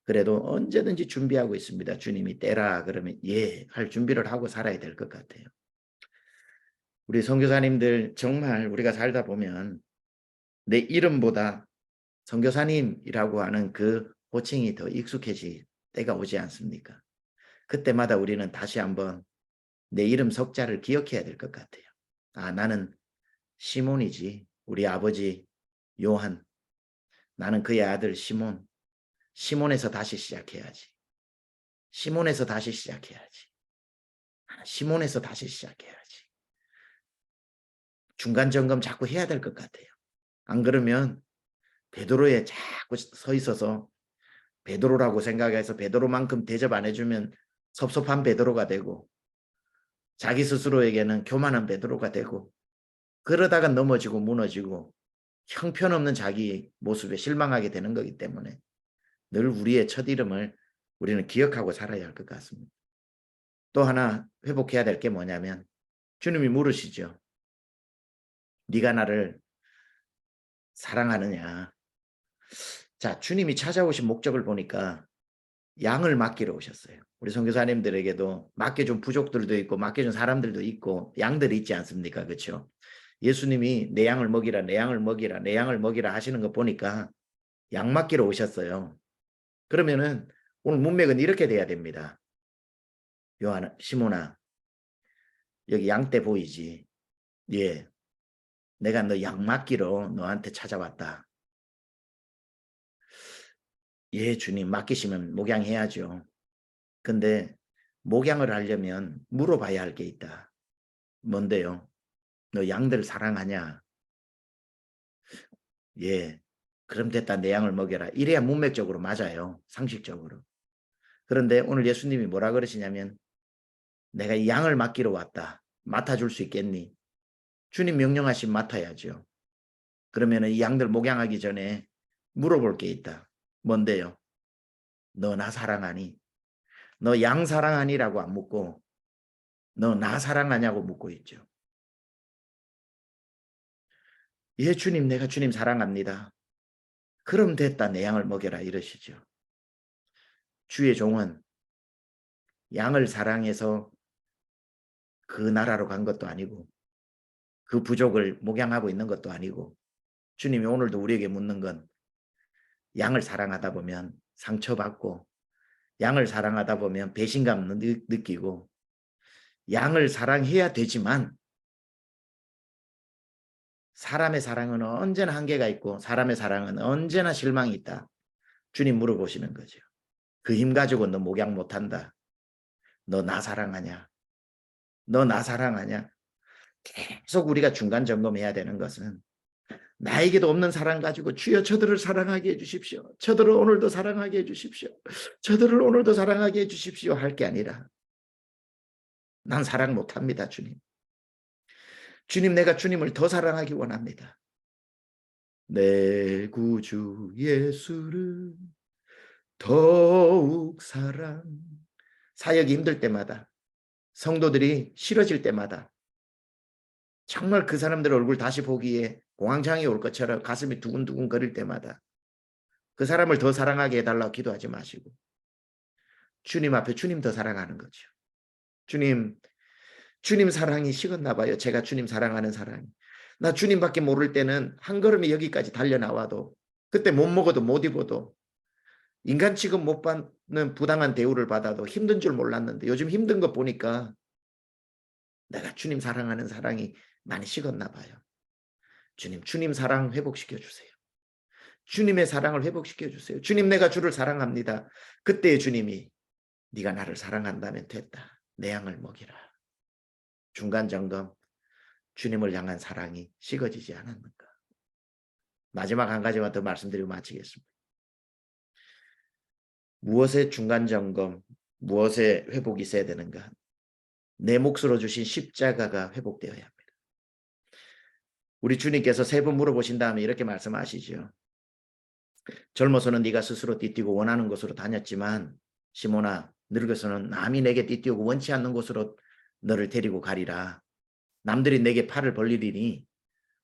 D: 그래도 언제든지 준비하고 있습니다. 주님이 때라 그러면 예, 할 준비를 하고 살아야 될 것 같아요. 우리 선교사님들 정말 우리가 살다 보면 내 이름보다 선교사님이라고 하는 그 호칭이 더 익숙해질 때가 오지 않습니까? 그때마다 우리는 다시 한번 내 이름 석자를 기억해야 될 것 같아요. 아, 나는 시몬이지. 우리 아버지 요한. 나는 그의 아들 시몬. 시몬에서 다시 시작해야지. 시몬에서 다시 시작해야지. 시몬에서 다시 시작해야지. 중간 점검 자꾸 해야 될 것 같아요. 안 그러면 베드로에 자꾸 서 있어서 베드로라고 생각해서 베드로만큼 대접 안 해주면 섭섭한 베드로가 되고 자기 스스로에게는 교만한 베드로가 되고 그러다가 넘어지고 무너지고 형편없는 자기 모습에 실망하게 되는 거기 때문에 늘 우리의 첫 이름을 우리는 기억하고 살아야 할 것 같습니다. 또 하나 회복해야 될 게 뭐냐면 주님이 물으시죠. 네가 나를 사랑하느냐. 자, 주님이 찾아오신 목적을 보니까 양을 맡기러 오셨어요. 우리 선교사님들에게도 맡겨준 부족들도 있고 맡겨준 사람들도 있고 양들이 있지 않습니까? 그렇죠? 예수님이 내 양을 먹이라 내 양을 먹이라 내 양을 먹이라 하시는 거 보니까 양 맡기러 오셨어요. 그러면은 오늘 문맥은 이렇게 돼야 됩니다. 요한, 시몬아, 여기 양떼 보이지? 예, 내가 너 양 맡기러 너한테 찾아왔다. 예, 주님 맡기시면 목양해야죠. 근데 목양을 하려면 물어봐야 할 게 있다. 뭔데요? 너 양들 사랑하냐? 예, 그럼 됐다. 내 양을 먹여라. 이래야 문맥적으로 맞아요. 상식적으로. 그런데 오늘 예수님이 뭐라 그러시냐면 내가 이 양을 맡기러 왔다. 맡아줄 수 있겠니? 주님 명령하시면 맡아야죠. 그러면 이 양들 목양하기 전에 물어볼 게 있다. 뭔데요? 너 나 사랑하니? 너 양 사랑하니라고 안 묻고 너 나 사랑하냐고 묻고 있죠. 예, 주님, 내가 주님 사랑합니다. 그럼 됐다. 내 양을 먹여라 이러시죠. 주의 종은 양을 사랑해서 그 나라로 간 것도 아니고 그 부족을 목양하고 있는 것도 아니고 주님이 오늘도 우리에게 묻는 건 양을 사랑하다 보면 상처받고 양을 사랑하다 보면 배신감 느끼고 양을 사랑해야 되지만 사람의 사랑은 언제나 한계가 있고 사람의 사랑은 언제나 실망이 있다. 주님 물어보시는 거죠. 그 힘 가지고 너 목양 못한다. 너 나 사랑하냐? 너 나 사랑하냐? 계속 우리가 중간 점검해야 되는 것은 나에게도 없는 사랑 가지고 주여 저들을 사랑하게 해주십시오. 저들을 오늘도 사랑하게 해주십시오. 저들을 오늘도 사랑하게 해주십시오 할 게 아니라 난 사랑 못합니다. 주님. 주님, 내가 주님을 더 사랑하기 원합니다. 내 구주 예수를 더욱 사역이 힘들 때마다 성도들이 싫어질 때마다 정말 그 사람들 얼굴 다시 보기에 공황장애 올 것처럼 가슴이 두근두근 거릴 때마다 그 사람을 더 사랑하게 해달라고 기도하지 마시고 주님 앞에 주님 더 사랑하는 거죠. 주님 사랑이 식었나 봐요. 제가 주님 사랑하는 사랑이. 나 주님밖에 모를 때는 한 걸음이 여기까지 달려나와도 그때 못 먹어도 못 입어도 인간 취급 못 받는 부당한 대우를 받아도 힘든 줄 몰랐는데 요즘 힘든 거 보니까 내가 주님 사랑하는 사랑이 많이 식었나 봐요. 주님 사랑 회복시켜 주세요. 주님의 사랑을 회복시켜 주세요. 주님, 내가 주를 사랑합니다. 그때 주님이 네가 나를 사랑한다면 됐다. 내 양을 먹이라. 중간 점검 주님을 향한 사랑이 식어지지 않았는가? 마지막 한 가지만 더 말씀드리고 마치겠습니다. 무엇의 중간 점검, 무엇의 회복이 있어야 되는가? 내 몫으로 주신 십자가가 회복되어야 합니다. 우리 주님께서 3번 물어보신 다음에 이렇게 말씀하시죠. 젊어서는 네가 스스로 띠뛰고 원하는 곳으로 다녔지만 시몬아, 늙어서는 남이 내게 띠뛰고 원치 않는 곳으로 너를 데리고 가리라. 남들이 내게 팔을 벌리리니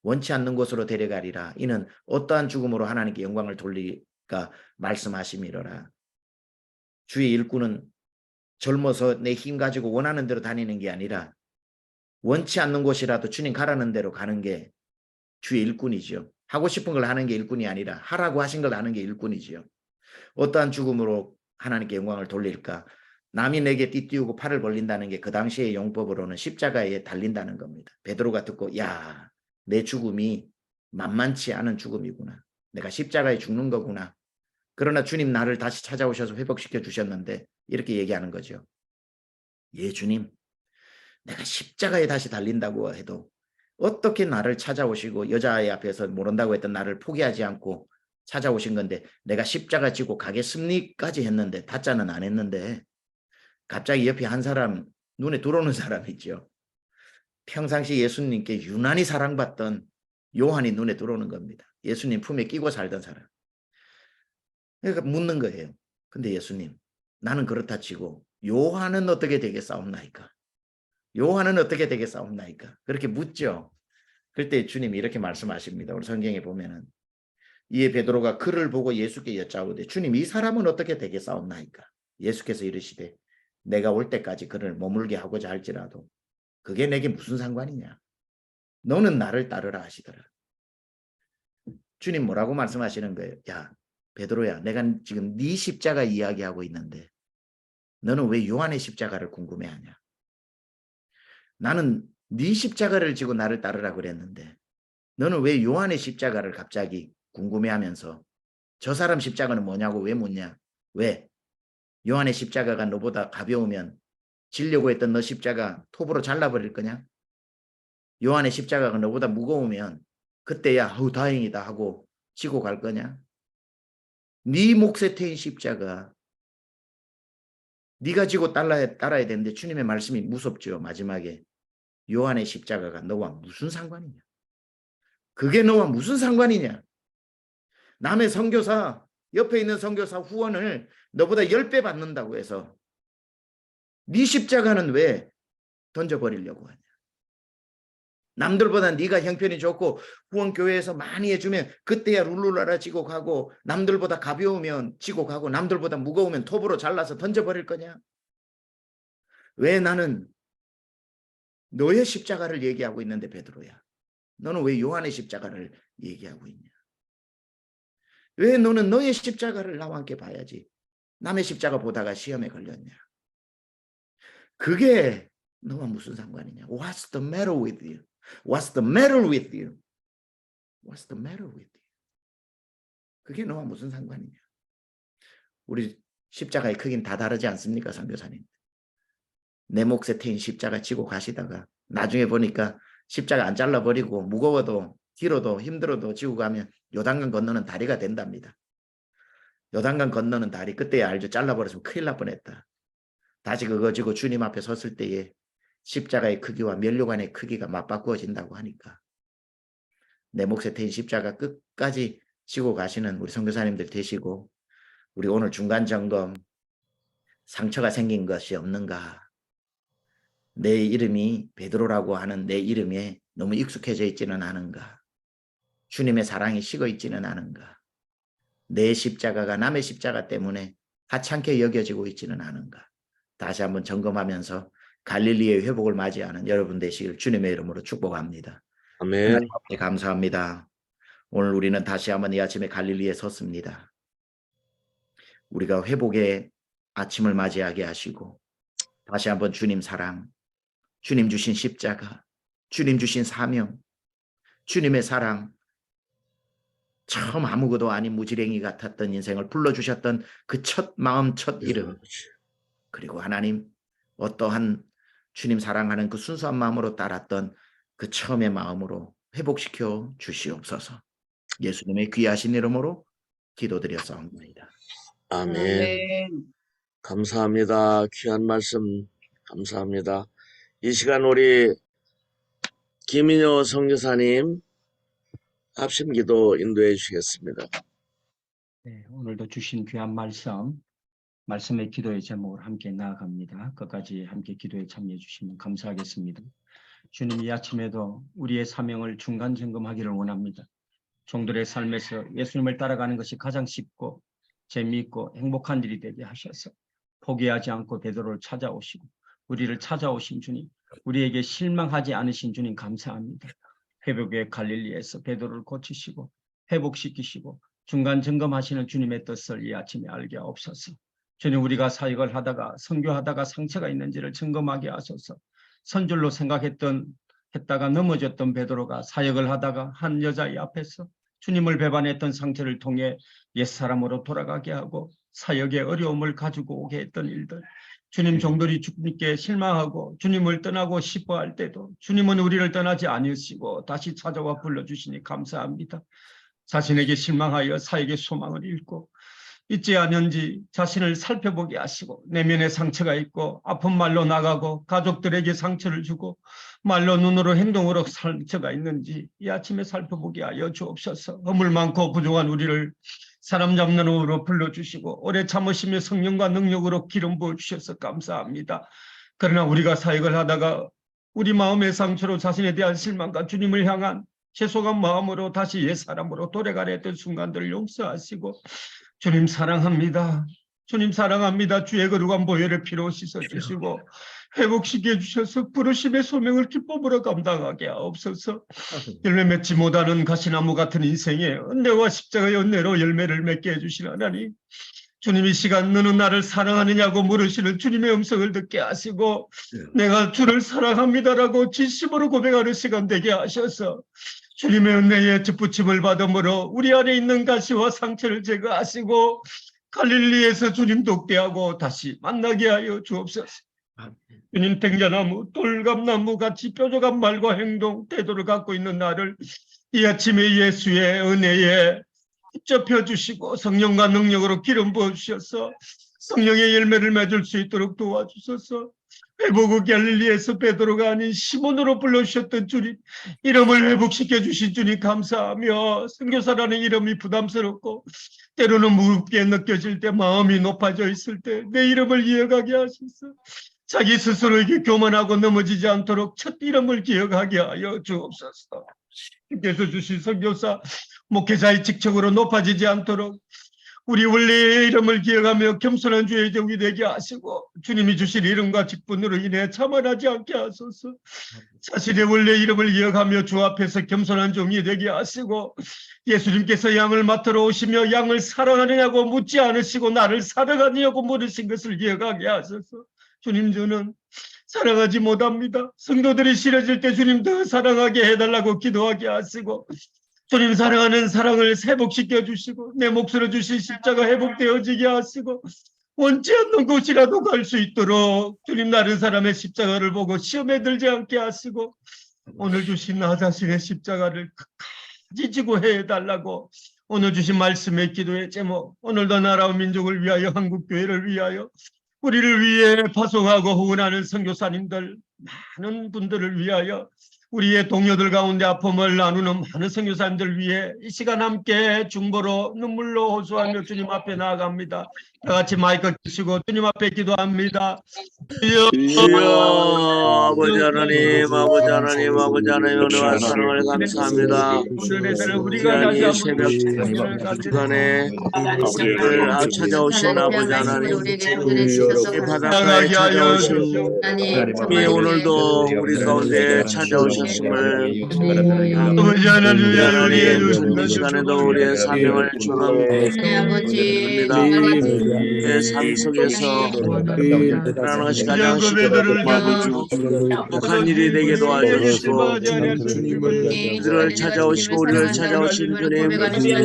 D: 원치 않는 곳으로 데려가리라. 이는 어떠한 죽음으로 하나님께 영광을 돌리까 말씀하심이로라. 주의 일꾼은 젊어서 내 힘 가지고 원하는 대로 다니는 게 아니라 원치 않는 곳이라도 주님 가라는 대로 가는 게 주의 일꾼이죠. 하고 싶은 걸 하는 게 일꾼이 아니라 하라고 하신 걸 하는 게 일꾼이지요. 어떠한 죽음으로 하나님께 영광을 돌릴까? 남이 내게 띠띠우고 팔을 벌린다는 게 그 당시의 용법으로는 십자가에 달린다는 겁니다. 베드로가 듣고 야, 내 죽음이 만만치 않은 죽음이구나. 내가 십자가에 죽는 거구나. 그러나 주님 나를 다시 찾아오셔서 회복시켜 주셨는데 이렇게 얘기하는 거죠. 예, 주님. 내가 십자가에 다시 달린다고 해도 어떻게 나를 찾아오시고 여자아이 앞에서 모른다고 했던 나를 포기하지 않고 찾아오신 건데 내가 십자가 지고 가겠습니까지 했는데 다짜는 안 했는데 갑자기 옆에 한 사람 눈에 들어오는 사람이 있죠. 평상시 예수님께 유난히 사랑받던 요한이 눈에 들어오는 겁니다. 예수님 품에 끼고 살던 사람. 그러니까 묻는 거예요. 근데 예수님, 나는 그렇다 치고 요한은 어떻게 되겠사옵나이까? 요한은 어떻게 되겠사옵나이까? 그렇게 묻죠. 그때 주님이 이렇게 말씀하십니다. 우리 성경에 보면은 이에 베드로가 그를 보고 예수께 여짜오되 주님 이 사람은 어떻게 되겠사옵나이까? 예수께서 이르시되 내가 올 때까지 그를 머물게 하고자 할지라도 그게 내게 무슨 상관이냐? 너는 나를 따르라 하시더라. 주님 뭐라고 말씀하시는 거예요? 야 베드로야, 내가 지금 네 십자가 이야기하고 있는데 너는 왜 요한의 십자가를 궁금해하냐? 나는 네 십자가를 지고 나를 따르라 그랬는데 너는 왜 요한의 십자가를 갑자기 궁금해하면서 저 사람 십자가는 뭐냐고 왜 묻냐? 왜? 요한의 십자가가 너보다 가벼우면 지려고 했던 너 십자가 톱으로 잘라버릴 거냐? 요한의 십자가가 너보다 무거우면 그때야 다행이다 하고 지고 갈 거냐? 네 몫에 태인 십자가 네가 지고 따라야 되는데 주님의 말씀이 무섭죠. 마지막에 요한의 십자가가 너와 무슨 상관이냐? 그게 너와 무슨 상관이냐? 남의 선교사, 옆에 있는 선교사 후원을 너보다 10배 받는다고 해서 네 십자가는 왜 던져버리려고 하냐? 남들보다 네가 형편이 좋고 후원교회에서 많이 해주면 그때야 룰루라라 지고 가고 남들보다 가벼우면 지고 가고 남들보다 무거우면 톱으로 잘라서 던져버릴 거냐? 왜 나는 너의 십자가를 얘기하고 있는데 베드로야. 너는 왜 요한의 십자가를 얘기하고 있냐? 왜 너는 너의 십자가를 나와 함께 봐야지 남의 십자가 보다가 시험에 걸렸냐? 그게 너와 무슨 상관이냐? What's the matter with you? What's the matter with you? What's the matter with you? 그게 너와 무슨 상관이냐? 우리 십자가의 크기는 다 다르지 않습니까, 선교사님? 내 몫에 태인 십자가 지고 가시다가 나중에 보니까 십자가 안 잘라버리고 무거워도 길어도 힘들어도 지고 가면 요단강 건너는 다리가 된답니다. 요단강 건너는 다리 그때야 알죠. 잘라버렸으면 큰일 날 뻔했다. 다시 그거 지고 주님 앞에 섰을 때에 십자가의 크기와 면류관의 크기가 맞바꾸어진다고 하니까 내 몫에 태인 십자가 끝까지 지고 가시는 우리 선교사님들 되시고 우리 오늘 중간 점검 상처가 생긴 것이 없는가? 내 이름이 베드로라고 하는 내 이름에 너무 익숙해져 있지는 않은가? 주님의 사랑이 식어 있지는 않은가? 내 십자가가 남의 십자가 때문에 하찮게 여겨지고 있지는 않은가? 다시 한번 점검하면서 갈릴리의 회복을 맞이하는 여러분 되시길 주님의 이름으로 축복합니다.
A: 아멘.
D: 하나님 아버지 감사합니다. 오늘 우리는 다시 한번 이 아침에 갈릴리에 섰습니다. 우리가 회복의 아침을 맞이하게 하시고 다시 한번 주님 사랑, 주님 주신 십자가, 주님 주신 사명, 주님의 사랑, 처음 아무것도 아닌 무지랭이 같았던 인생을 불러주셨던 그 첫 마음, 첫 이름, 그리고 하나님 어떠한 주님 사랑하는 그 순수한 마음으로 따랐던 그 처음의 마음으로 회복시켜 주시옵소서. 예수님의 귀하신 이름으로 기도드렸사옵나이다.
A: 아멘. 감사합니다. 귀한 말씀 감사합니다. 이 시간 우리 김인효 선교사님 합심기도 인도해 주시겠습니다.
E: 네, 오늘도 주신 귀한 말씀의 기도의 제목을 함께 나아갑니다. 끝까지 함께 기도에 참여해 주시면 감사하겠습니다. 주님, 이 아침에도 우리의 사명을 중간 점검하기를 원합니다. 종들의 삶에서 예수님을 따라가는 것이 가장 쉽고 재미있고 행복한 일이 되게 하셔서 포기하지 않고 베드로를 찾아오시고 우리를 찾아오신 주님, 우리에게 실망하지 않으신 주님 감사합니다. 회복의 갈릴리에서 베드로를 고치시고 회복시키시고 중간 점검하시는 주님의 뜻을 이 아침에 알게 하옵소서. 주님, 우리가 사역을 하다가 선교하다가 상처가 있는지를 점검하게 하소서. 선줄로 했다가 넘어졌던 베드로가 사역을 하다가 한 여자의 앞에서 주님을 배반했던 상처를 통해 옛사람으로 돌아가게 하고 사역의 어려움을 가지고 오게 했던 일들, 주님, 종들이 주님께 실망하고 주님을 떠나고 싶어 할 때도 주님은 우리를 떠나지 않으시고 다시 찾아와 불러주시니 감사합니다. 자신에게 실망하여 사역의 소망을 잃고 있지 않은지 자신을 살펴보게 하시고 내면에 상처가 있고 아픈 말로 나가고 가족들에게 상처를 주고 말로 눈으로 행동으로 상처가 있는지 이 아침에 살펴보게 하여 주옵소서. 허물 많고 부족한 우리를 사람 잡는 으로 불러주시고 오래 참으시며 성령과 능력으로 기름 부어주셔서 감사합니다. 그러나 우리가 사역을 하다가 우리 마음의 상처로 자신에 대한 실망과 주님을 향한 죄송한 마음으로 다시 옛사람으로 돌아가려 했던 순간들을 용서하시고 주님 사랑합니다. 주님 사랑합니다. 주의 거룩한 보혈의 피로 씻어주시고 회복시켜 주셔서 부르심의 소명을 기쁨으로 감당하게 하옵소서. 열매 맺지 못하는 가시나무 같은 인생에 은혜와 십자가의 은혜로 열매를 맺게 해주신 하나님, 주님 이 시간 너는 나를 사랑하느냐고 물으시는 주님의 음성을 듣게 하시고 내가 주를 사랑합니다라고 진심으로 고백하는 시간 되게 하셔서 주님의 은혜에 접붙임을 받음으로 우리 안에 있는 가시와 상처를 제거하시고 갈릴리에서 주님 돕게하고 다시 만나게 하여 주옵소서. 주님, 탱자나무, 돌감나무 같이 뾰족한 말과 행동, 태도를 갖고 있는 나를 이 아침에 예수의 은혜에 접혀 주시고 성령과 능력으로 기름 부어주셔서 성령의 열매를 맺을 수 있도록 도와주소서. 회복의 갈릴리에서 베드로가 아닌 시몬으로 불러주셨던 주님, 이름을 회복시켜 주신 주님 감사하며 선교사라는 이름이 부담스럽고 때로는 무겁게 느껴질 때, 마음이 높아져 있을 때 내 이름을 이어가게 하셔서 자기 스스로에게 교만하고 넘어지지 않도록 첫 이름을 기억하게 하여 주옵소서. 주께서 주신 선교사 목회자의 직책으로 높아지지 않도록 우리 원래의 이름을 기억하며 겸손한 주의 종이 되게 하시고 주님이 주신 이름과 직분으로 인해 자만하지 않게 하소서. 자신의 원래 이름을 기억하며 주 앞에서 겸손한 종이 되게 하시고 예수님께서 양을 맡으러 오시며 양을 사랑하느냐고 묻지 않으시고 나를 사랑하느냐고 물으신 것을 기억하게 하소서. 주님, 저는 사랑하지 못합니다. 성도들이 싫어질 때 주님 더 사랑하게 해달라고 기도하게 하시고 주님 사랑하는 사랑을 회복시켜 주시고 내 몫으로 주신 십자가 회복되어지게 하시고 원치 않는 곳이라도 갈 수 있도록 주님 다른 사람의 십자가를 보고 시험에 들지 않게 하시고 오늘 주신 나 자신의 십자가를 끝까지 지고 해달라고 오늘 주신 말씀의 기도의 제목, 오늘도 나라와 민족을 위하여 한국교회를 위하여 우리를 위해 파송하고 후원하는 선교사님들 많은 분들을 위하여 우리의 동료들 가운데 아픔을 나누는 많은 선교사님들 위해 이 시간 함께 중보로 눈물로 호소하며 주님 앞에 나아갑니다. 다 같이 마이크 켜시고 주님 앞에 기도합니다.
A: 주여, 아버지 하나님, 아버지 하나님, 아버지 하나님, 은혜와 사랑을 감사합니다.
E: 오늘의 우리가
A: 귀한
E: 다시
A: 이
E: 한번
A: 새벽 시간에 우리를 찾아오신 아버지 하나님, 이 바닷가에 찾아오신 주님이 오늘도 우리 가운데 찾아오셨음을
E: 아버지
A: 하나님, 이 시간에도 우리의 사명을 충만합니다. 우리의 삶 속에서 하나님 것이 가장 쉽고 행복한 일이 되게 도와주시고 그들을 찾아오시고 우리를 찾아오신 주님 귀하신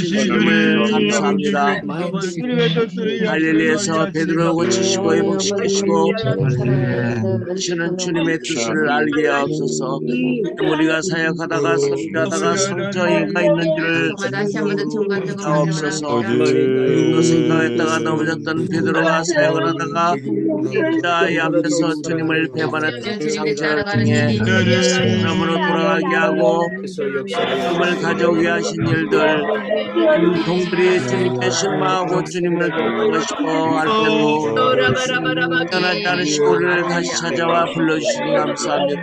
A: 주님을 감사합니다. 갈릴리에서 베드로를 고치시고 회복시키시고 하시는 주님의 뜻을 알게 하옵소서. 우리가 사역하다가 선교하다가 상처가 있는지를
F: 다시 한번 더 정관적으로
A: 하옵소서.
F: 생각하고
A: 또 생각했다가 넘어졌던 베드로가 사역을 하다가 자의 앞에서 주님을 배반했던 그 상처를 통해 그러므로 돌아가게 하고 주님을 가져오게 하신 일들, 동들이 주님께 실망하고 주님을 떠나고 싶어 할 때도 변하지 않으시고 우리를 다시 찾아와 불러주시니 감사합니다.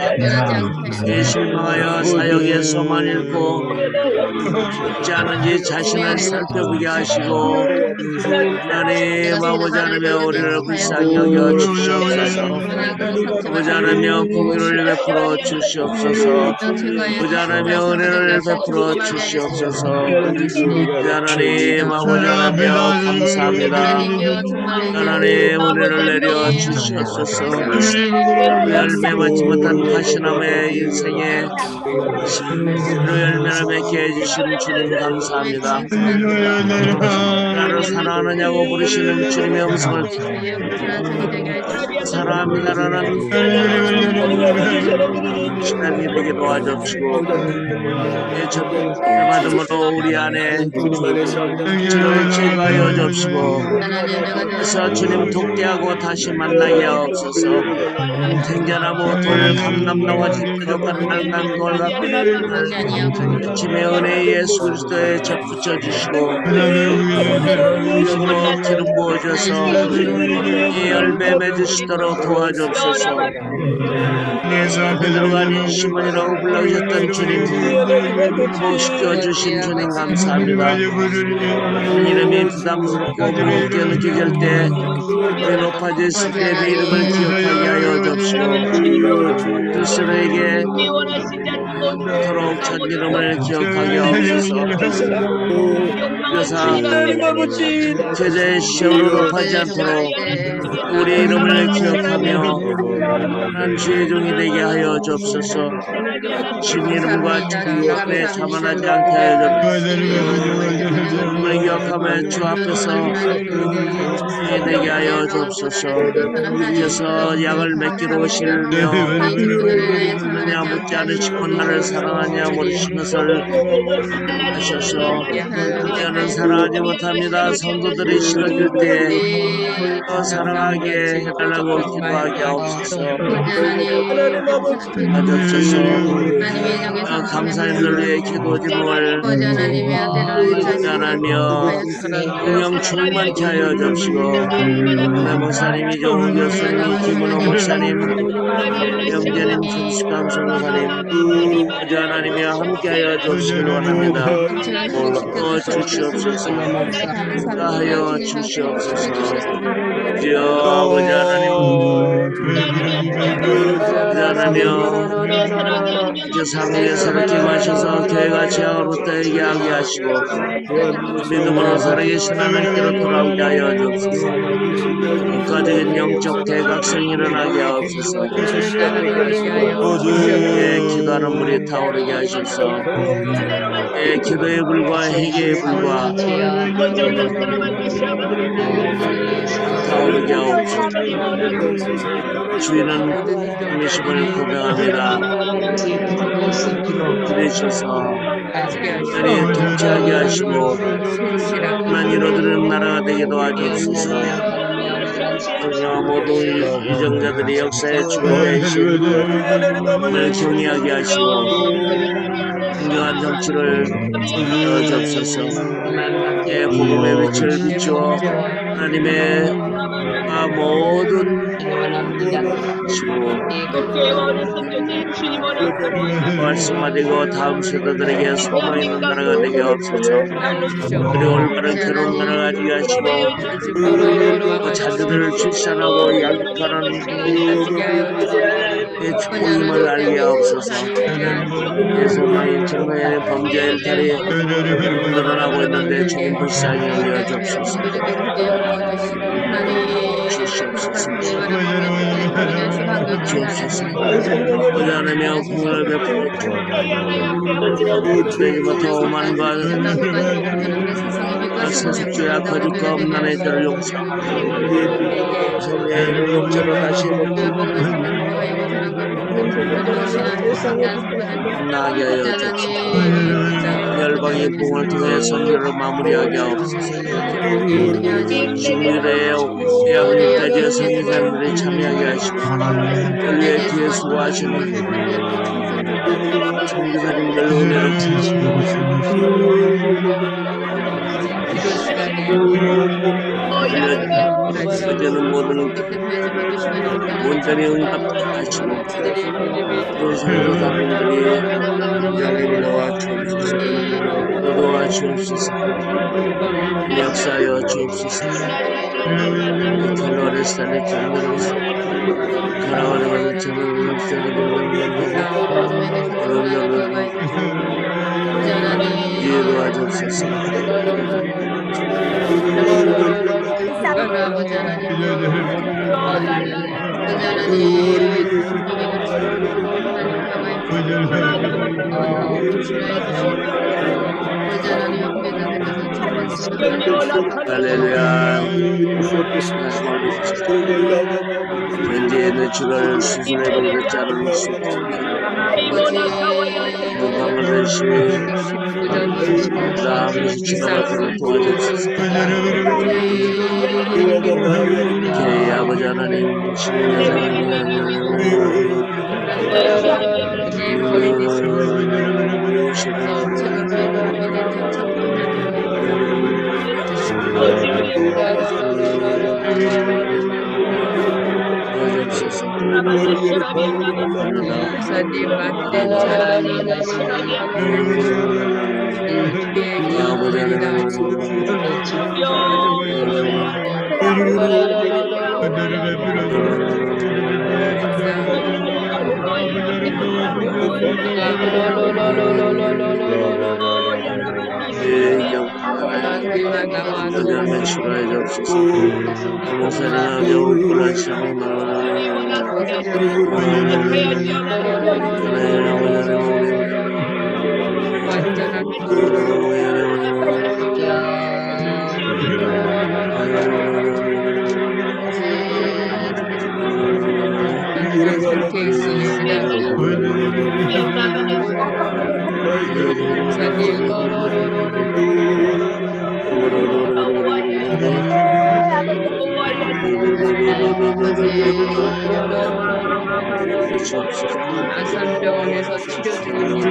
A: 이 실망하여 사역의 소망을 잃고 죽지 않은지 자신을 살펴보게 하시고 하나님 아버지 하나며 우리를 불쌍히 여겨 주시옵소서. 아버지 하나며 공의를 베풀어 주시옵소서. 아버지 하나며 은혜를 베풀어 주시옵소서. 아버지 하나님 아버지 하나며 감사합니다. 하나님 은혜를 내려 주시옵소서. 열매 맞지 못한 가시나무의 인생에 로 열매를 맺게 해주신 주님 감사합니다. 나를 사랑하느냐고 부르시는 주님의 음성을 사랑합니다라는 신앙이 되게 도와주시고 받음으로 우리 안에 주를 제거하여 주시고 그래서 주님 돕게하고 다시 만나게 하옵소서. 생자나무 돌 감남나무같이 뾰족한 낡은 돌 같은 아침의 은혜 예수 그리스도에 접붙여 주시고 영으로 기름 부어줘서 이 열매 맺으시도록 도와주옵소서. 그래서 베드로가 아닌 시몬이라고 불러주셨던 주님 복시켜 주신 주님 감사합니다. 이름이 부담스럽고 무겁게 느껴질 때 높아졌을 때 내 이름을 기억하게 하여 주옵시고 스스로에게 그토록 첫 이름을 기억하게 하옵소서. 그래서 제자의 시험으로 높아지지 않도록 우리의 이름을 기억하며 한 주의 종이 되게 하여 주옵소서. 주님 이름과 주님 앞에 자만하지 않게 하여 주옵소서. 이름을 기억하며 주 앞에서 되게 하여 주옵소서. 그래서 양을 맺기로 오시며 묻느냐 묻지 않으시고 나를 사랑하냐 모르신 것을 하셔서 저는 사랑하지 못합니다. 성도들이 싫어질 때 더 사랑하게 해달라고 기도하게 하옵소서. 하옵소서. 감사님들 위해 기도 제목을 전하며 응영 충만케 하여 주시고 내 목사님이 정우 교수님, 김은호 목사님, 영재님, 김수감 선교사님 아주 하나님이와 함께하여 주시길 원합니다. 주시옵소서. 하여 주시옵소서. 주여 아버지 하나님 하나며 상에서 이렇게 마셔서 교회가 죄악으로부터 회개하게 하시고 믿음으로 살아계신 하나님께로 돌아오게 하여 주옵소서. 국가적인 영적 대각성이 일어나게 하옵소서. 기도하는 물이 타오르게 하셔서 기도의 불과 회개의 불과 타오르게 하옵소서. 주인은 주님이심을 고백합니다. 그러셔서 하나님 통치하게 하시고 만 이루어지는 나라가 되게 도와주옵소서. 모든 이정자들이 역사의 주관되신 을 경외하게 하시고 공정한 정치를 주옵소서. 복음의 빛을 비추어 하나님의 모든 말씀만 되고 다음 세대들에게 소망 있는 나라가 되게 하옵소서. 그리고 올바른 결혼 나라가 되게 하시고 또 자녀들을 출산하고 양육하는 축복임을 알게 하옵소서. 예수님의 정말 범죄 일탈이 늘어나고 있는데 주님 불쌍히 여겨 주옵소서. 주시옵소서. 주옵소서. 보지 않으며 공을 베풀어 주옵소서. 오만과 세속주의 거짓과 음란의 죄를 용서하고 성의 영적으로 다시
F: 모든 종교들을
A: 나게 하여 주옵소서. 열방의 봉을 통해 선교를 마무리하게 하옵소서. 중일의 양육까지 선교사님들이 참여하게 하시고 그 위에 뒤에 수고하시는 선교사님들 은혜를 어제는 모든 온전히 응답하시고 또 선교사님들이 영향을 넣어 주옵소서. 도와 주옵소서. 역사하여 주옵소서. 캘로레스탄의 종들로서 가라와르바는 저는 이해도와 주옵소서. 할렐루야. 현재는 주를 수술해 보는 자를 수 건강을 대신 나아가서 지나가도록 도와주옵소서. 제 아버지 하나님 영을 추가해 주옵소서. 목사님 영을
F: 아산병원에서 치료 중입니다.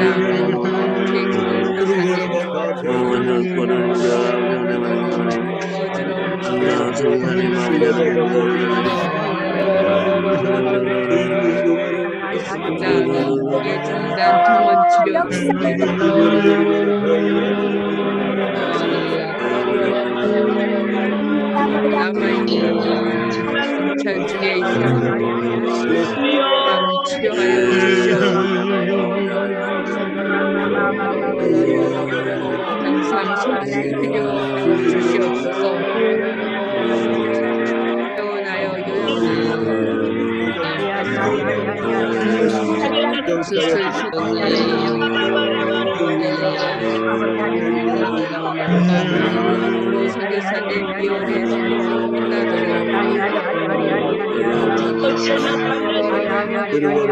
F: 중단 통원 치료 남아있는 순찰 중에 있습니다. 치료하여 주십시오. 항상 필요 주시옵소서. 태어나여 수술 선교사님 비원에서 선교사님 판 열리고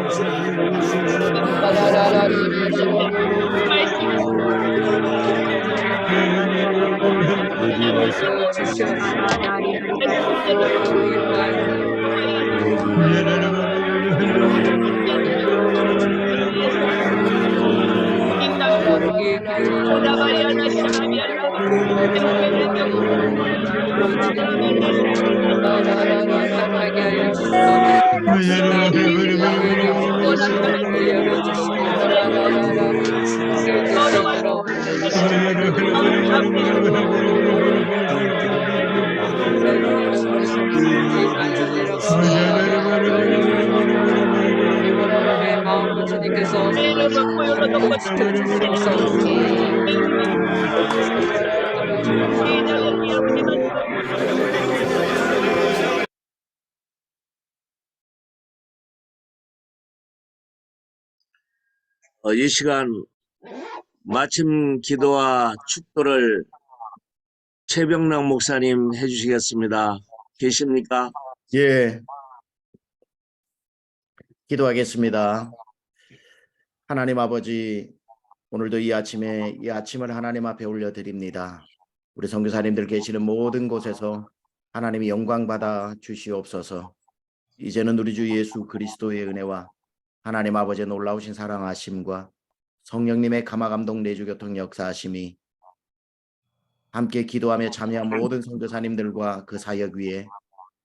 F: 직성 하게 하여 주시옵소서. 나를 괴롭게 열어주시고 라라라라 깨끗하도록 내 마음을 주님께서 지켜주시옵소서.
A: 이 시간 마침 기도와 축도를 최병락 목사님 해주시겠습니다. 계십니까?
D: 예. 기도하겠습니다. 하나님 아버지, 오늘도 이 아침을 하나님 앞에 올려드립니다. 우리 선교사님들 계시는 모든 곳에서 하나님이 영광 받아 주시옵소서. 이제는 우리 주 예수 그리스도의 은혜와 하나님 아버지의 놀라우신 사랑하심과 성령님의 감화감동 내주교통 역사하심이 함께 기도하며 참여한 모든 선교사님들과 그 사역 위에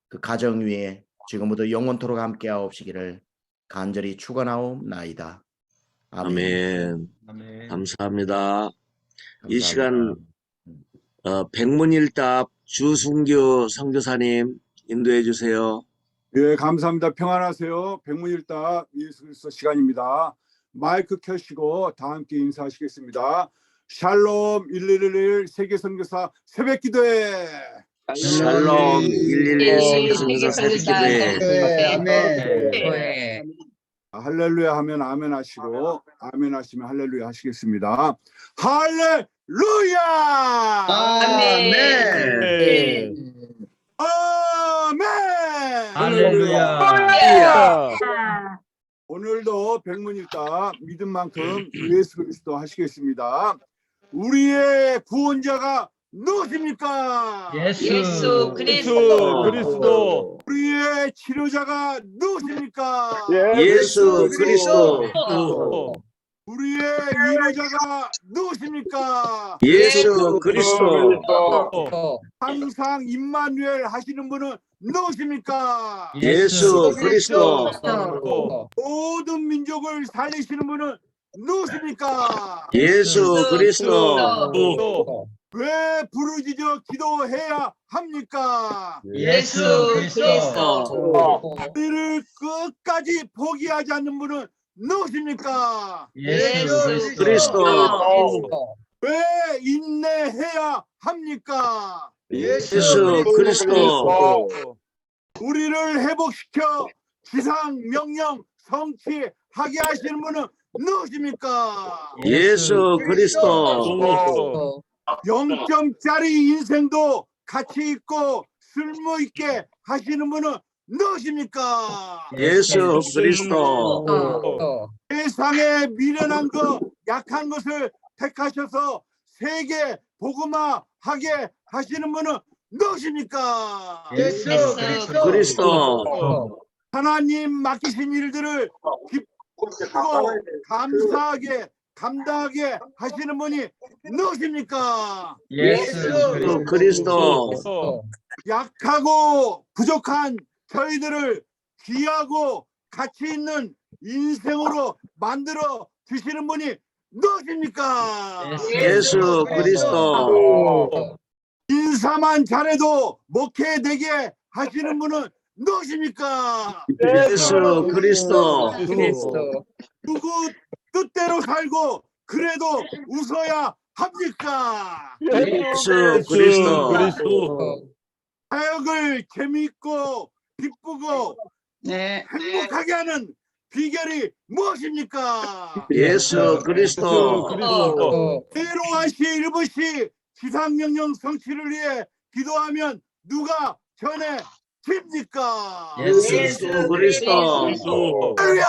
D: 그 가정 위에 지금부터 영원토록 함께하옵시기를 간절히 축원하옵나이다. 아멘.
A: 아멘. 감사합니다. 이
D: 감사합니다.
A: 시간 백문일답 주순규 선교사님 인도해 주세요.
G: 예, 감사합니다. 평안하세요. 백문일답 예수 그리스도 시간입니다. 마이크 켜시고 다 함께 인사하시겠습니다. 샬롬 111 세계선교사 새벽기도회.
A: 샬롬 111 선교사 새벽기도회.
F: 아멘.
G: 할렐루야 하면 아멘 하시고 아멘 하시면 할렐루야 하시겠습니다. 할렐루야!
F: 아멘.
G: 아멘!
E: 할렐루야.
G: 오늘도 백문일답 믿은 만큼 예수 그리스도 하시겠습니다. 우리의 구원자가 누구십니까?
E: 예수
F: 그리스도.
G: 우리의 치료자가 누구십니까?
A: 예수 그리스도.
G: 우리의 위로자가 누구십니까?
A: 예수 그리스도.
G: 항상 임마누엘 하시는 분은 누구십니까?
A: 예수 그리스도.
G: 모든 민족을 살리시는 분은 누구십니까?
A: 예수 그리스도.
G: 왜 부르짖어 기도해야 합니까?
E: 예수 그리스도.
G: 우리를 끝까지 포기하지 않는 분은 누구십니까?
E: 예수
A: 그리스도.
G: 왜 인내해야 합니까?
A: 예수 그리스도.
G: 우리를 회복시켜 지상 명령 성취하게 하시는 분은 누구십니까?
A: 예수 그리스도.
G: 0점짜리 인생도 가치 있고 쓸모 있게 하시는 분은 누구십니까?
A: 예수 그리스도.
G: 세상에 미련한 것, 약한 것을 택하셔서 세계 복음화하게 하시는 분은 누구십니까?
E: 예수
A: 그리스도.
G: 하나님 맡기신 일들을 기쁘고 감사하게 감당하게 하시는 분이 누구십니까?
E: 예수
A: 그리스도.
G: 약하고 부족한 저희들을 귀하고 가치 있는 인생으로 만들어 주시는 분이 누구십니까?
A: 예수 그리스도.
G: 인사만 잘해도 목회되게 하시는 분은 누구십니까?
A: 예수 그리스도.
G: 누구 뜻대로 살고 그래도 웃어야 합니까?
A: 예수 그리스도.
G: 사역을 재미있고 기쁘고 행복하게 하는 비결이 무엇입니까?
A: 예수 그리스도.
G: 때로 한시 일부시 지상명령 성취를 위해 기도하면 누가 전해집니까?
A: 예수 그리스도.
G: 할렐루야!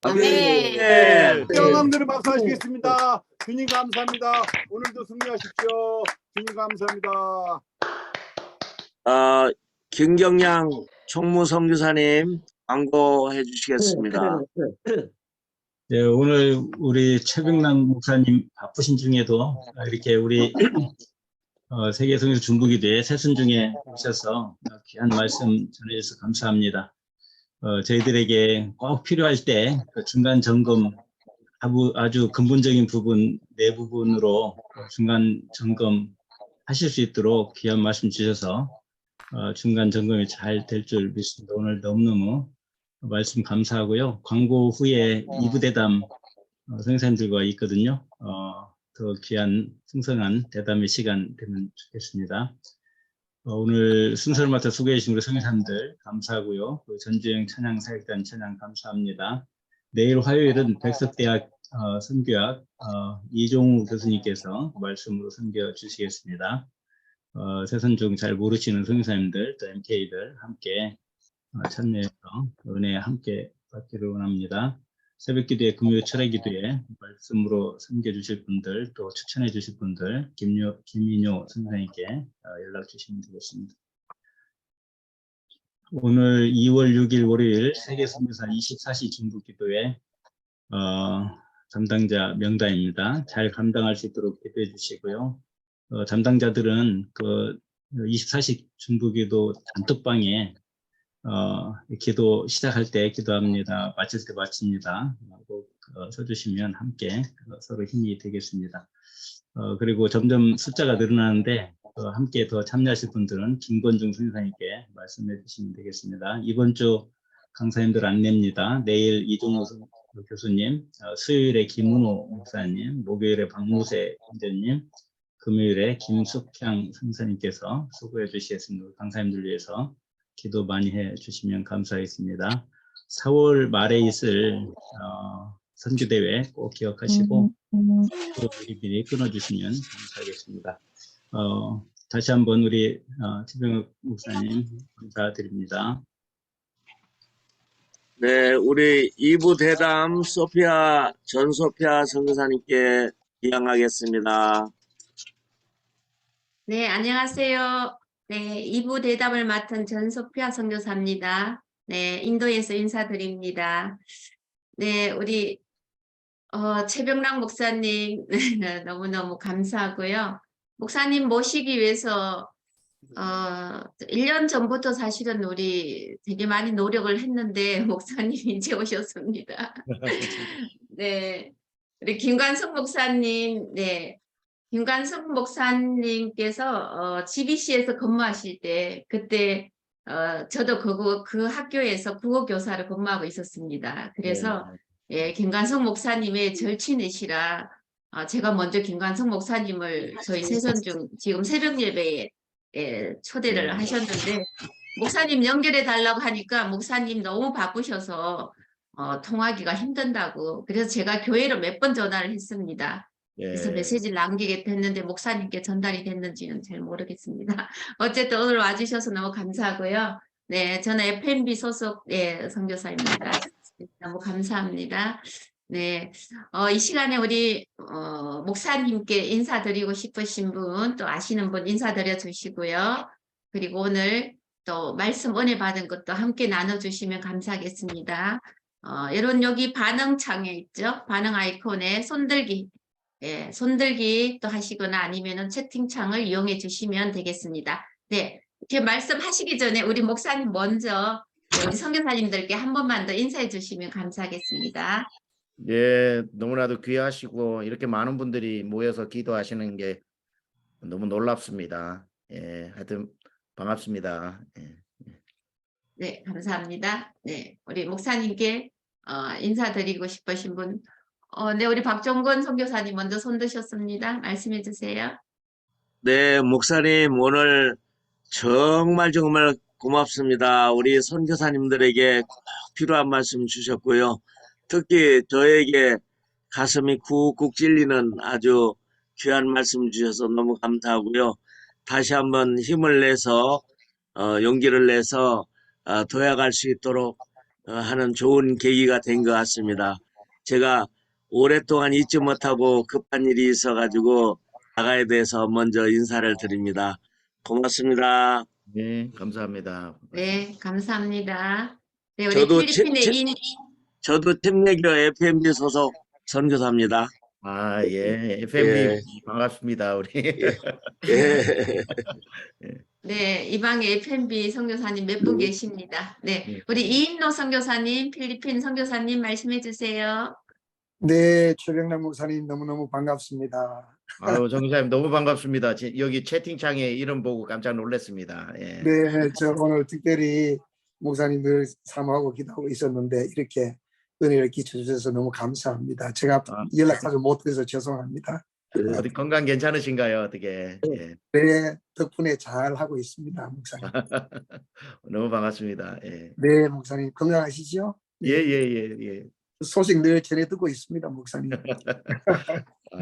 A: 아멘.
G: 영광들을 박수하시겠습니다. 주님 감사합니다. 오늘도 승리하십시오. 주님 감사합니다.
A: 김경양 총무선교사님 광고해 주시겠습니다.
H: 네, 오늘 우리 최병남 목사님 바쁘신 중에도 이렇게 우리 세계성교 중부기도에 새순 중에 오셔서 귀한 말씀 전해주셔서 감사합니다. 저희들에게 꼭 필요할 때 그 중간 점검 아주 근본적인 부분 네 부분으로 중간 점검 하실 수 있도록 귀한 말씀 주셔서 중간 점검이 잘 될 줄 믿습니다. 오늘 너무너무 말씀 감사하고요. 광고 후에 2부 대담 선생님들과 있거든요. 더 귀한 풍성한 대담의 시간 되면 좋겠습니다. 오늘 순서를 맡아 수고해 주신 우리 선생님들 감사하고요. 전주영 찬양사역단 찬양 감사합니다. 내일 화요일은 백석대학 선교학 이종우 교수님께서 말씀으로 선교 주시겠습니다. 새선중 잘 모르시는 선교사님들 또 MK들 함께 참여해서 은혜 함께 받기를 원합니다. 새벽기도에 금요 철회기도에 말씀으로 섬겨주실 분들 또 추천해 주실 분들 김민효 선생님께 연락 주시면 되겠습니다. 오늘 2월 6일 월요일 세계선교사 24시 중부기도에 담당자 명단입니다. 잘 감당할 수 있도록 기도해 주시고요. 담당자들은 그 24시 중부기도 단톡방에 기도 시작할 때 기도합니다. 마칠 때 마칩니다. 라고 써주시면 함께 서로 힘이 되겠습니다. 그리고 점점 숫자가 늘어나는데 함께 더 참여하실 분들은 김건중 선생님께 말씀해 주시면 되겠습니다. 이번 주 강사님들 안내입니다. 내일 이종호 교수님, 수요일에 김은호 목사님, 목요일에 박무세 형제님, 금요일에 김숙향 선생님께서 수고해 주시겠습니다. 강사님들 위해서 기도 많이 해 주시면 감사하겠습니다. 4월 말에 있을 선교대회 꼭 기억하시고 또 미리 끊어주시면 감사하겠습니다. 다시 한번 우리 최병욱 목사님 감사드립니다.
A: 네, 우리 2부 대담 전소피아 선교사님께 기양하겠습니다.
I: 네, 안녕하세요. 네, 2부 대담을 맡은 전소피아 선교사입니다. 네, 인도에서 인사드립니다. 네, 우리 최병락 목사님 너무너무 감사하고요. 목사님 모시기 위해서 1년 전부터 사실은 우리 되게 많이 노력을 했는데 목사님이 이제 오셨습니다. 네, 우리 김관석 목사님, 네. 김관석 목사님께서 GBC에서 근무하실 때 그때 저도 그 학교에서 국어교사를 근무하고 있었습니다. 그래서 예, 김관석 목사님의 절친이시라 제가 먼저 김관석 목사님을 저희 새선중 지금 새벽 예배에 초대를 하셨는데 목사님 연결해 달라고 하니까 목사님 너무 바쁘셔서 통하기가 힘든다고 그래서 제가 교회로 몇 번 전화를 했습니다. 그래서 메시지를 남기게 됐는데 목사님께 전달이 됐는지는 잘 모르겠습니다. 어쨌든 오늘 와주셔서 너무 감사하고요. 네, 저는 FMB 소속 선교사입니다. 너무 감사합니다. 네, 이 시간에 우리 목사님께 인사드리고 싶으신 분 또 아시는 분 인사드려 주시고요. 그리고 오늘 또 말씀 은혜 받은 것도 함께 나눠주시면 감사하겠습니다. 여러분 여기 반응창에 있죠? 반응 아이콘에 손들기. 예, 손들기 또 하시거나 아니면은 채팅창을 이용해 주시면 되겠습니다. 네, 이렇게 말씀하시기 전에 우리 목사님 먼저 우리 선교사님들께 한 번만 더 인사해 주시면 감사하겠습니다.
D: 예, 너무나도 귀하시고 이렇게 많은 분들이 모여서 기도하시는 게 너무 놀랍습니다. 예, 하여튼 반갑습니다. 예.
I: 네, 감사합니다. 네, 우리 목사님께 인사드리고 싶으신 분. 네, 우리 박종건 선교사님 먼저 손 드셨습니다. 말씀해 주세요.
A: 네, 목사님 오늘 정말 고맙습니다. 우리 선교사님들에게 꼭 필요한 말씀 주셨고요. 특히 저에게 가슴이 쿡쿡 찔리는 아주 귀한 말씀 주셔서 너무 감사하고요. 다시 한번 힘을 내서 용기를 내서 도약할 수 있도록 하는 좋은 계기가 된 것 같습니다. 제가 오랫동안 잊지 못하고 급한 일이 있어가지고 나가야 돼서 먼저 인사를 드립니다. 고맙습니다.
D: 네, 감사합니다.
I: 네, 감사합니다. 네, 우리
A: 저도
I: 필리핀의
A: 저도 템레교 FMD 소속 선교사입니다.
D: 아, 예, FMD
A: 예.
D: 반갑습니다, 우리.
A: 예.
I: 네, 이방에 FMB 선교사님 몇 분 계십니다. 네, 우리 이인노 선교사님, 필리핀 선교사님 말씀해 주세요.
J: 네, 최병락 목사님 너무너무 반갑습니다.
D: 아유, 정사님 너무 반갑습니다. 여기 채팅창에 이름 보고 깜짝 놀랐습니다. 예.
J: 네, 저 오늘 특별히 목사님들 사모하고 기도하고 있었는데 이렇게 은혜를 끼쳐주셔서 너무 감사합니다. 제가 연락 자주 못해서 죄송합니다.
D: 어디 건강 괜찮으신가요? 어떻게? 예.
J: 네, 덕분에 잘 하고 있습니다, 목사님.
D: 너무 반갑습니다. 예.
J: 네, 목사님 건강하시죠?
D: 예, 예, 예, 예.
J: 소식 늘 전해 듣고 있습니다, 목사님.
D: 아,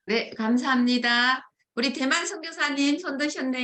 I: 네, 감사합니다. 우리 대만 선교사님 손 드셨네요.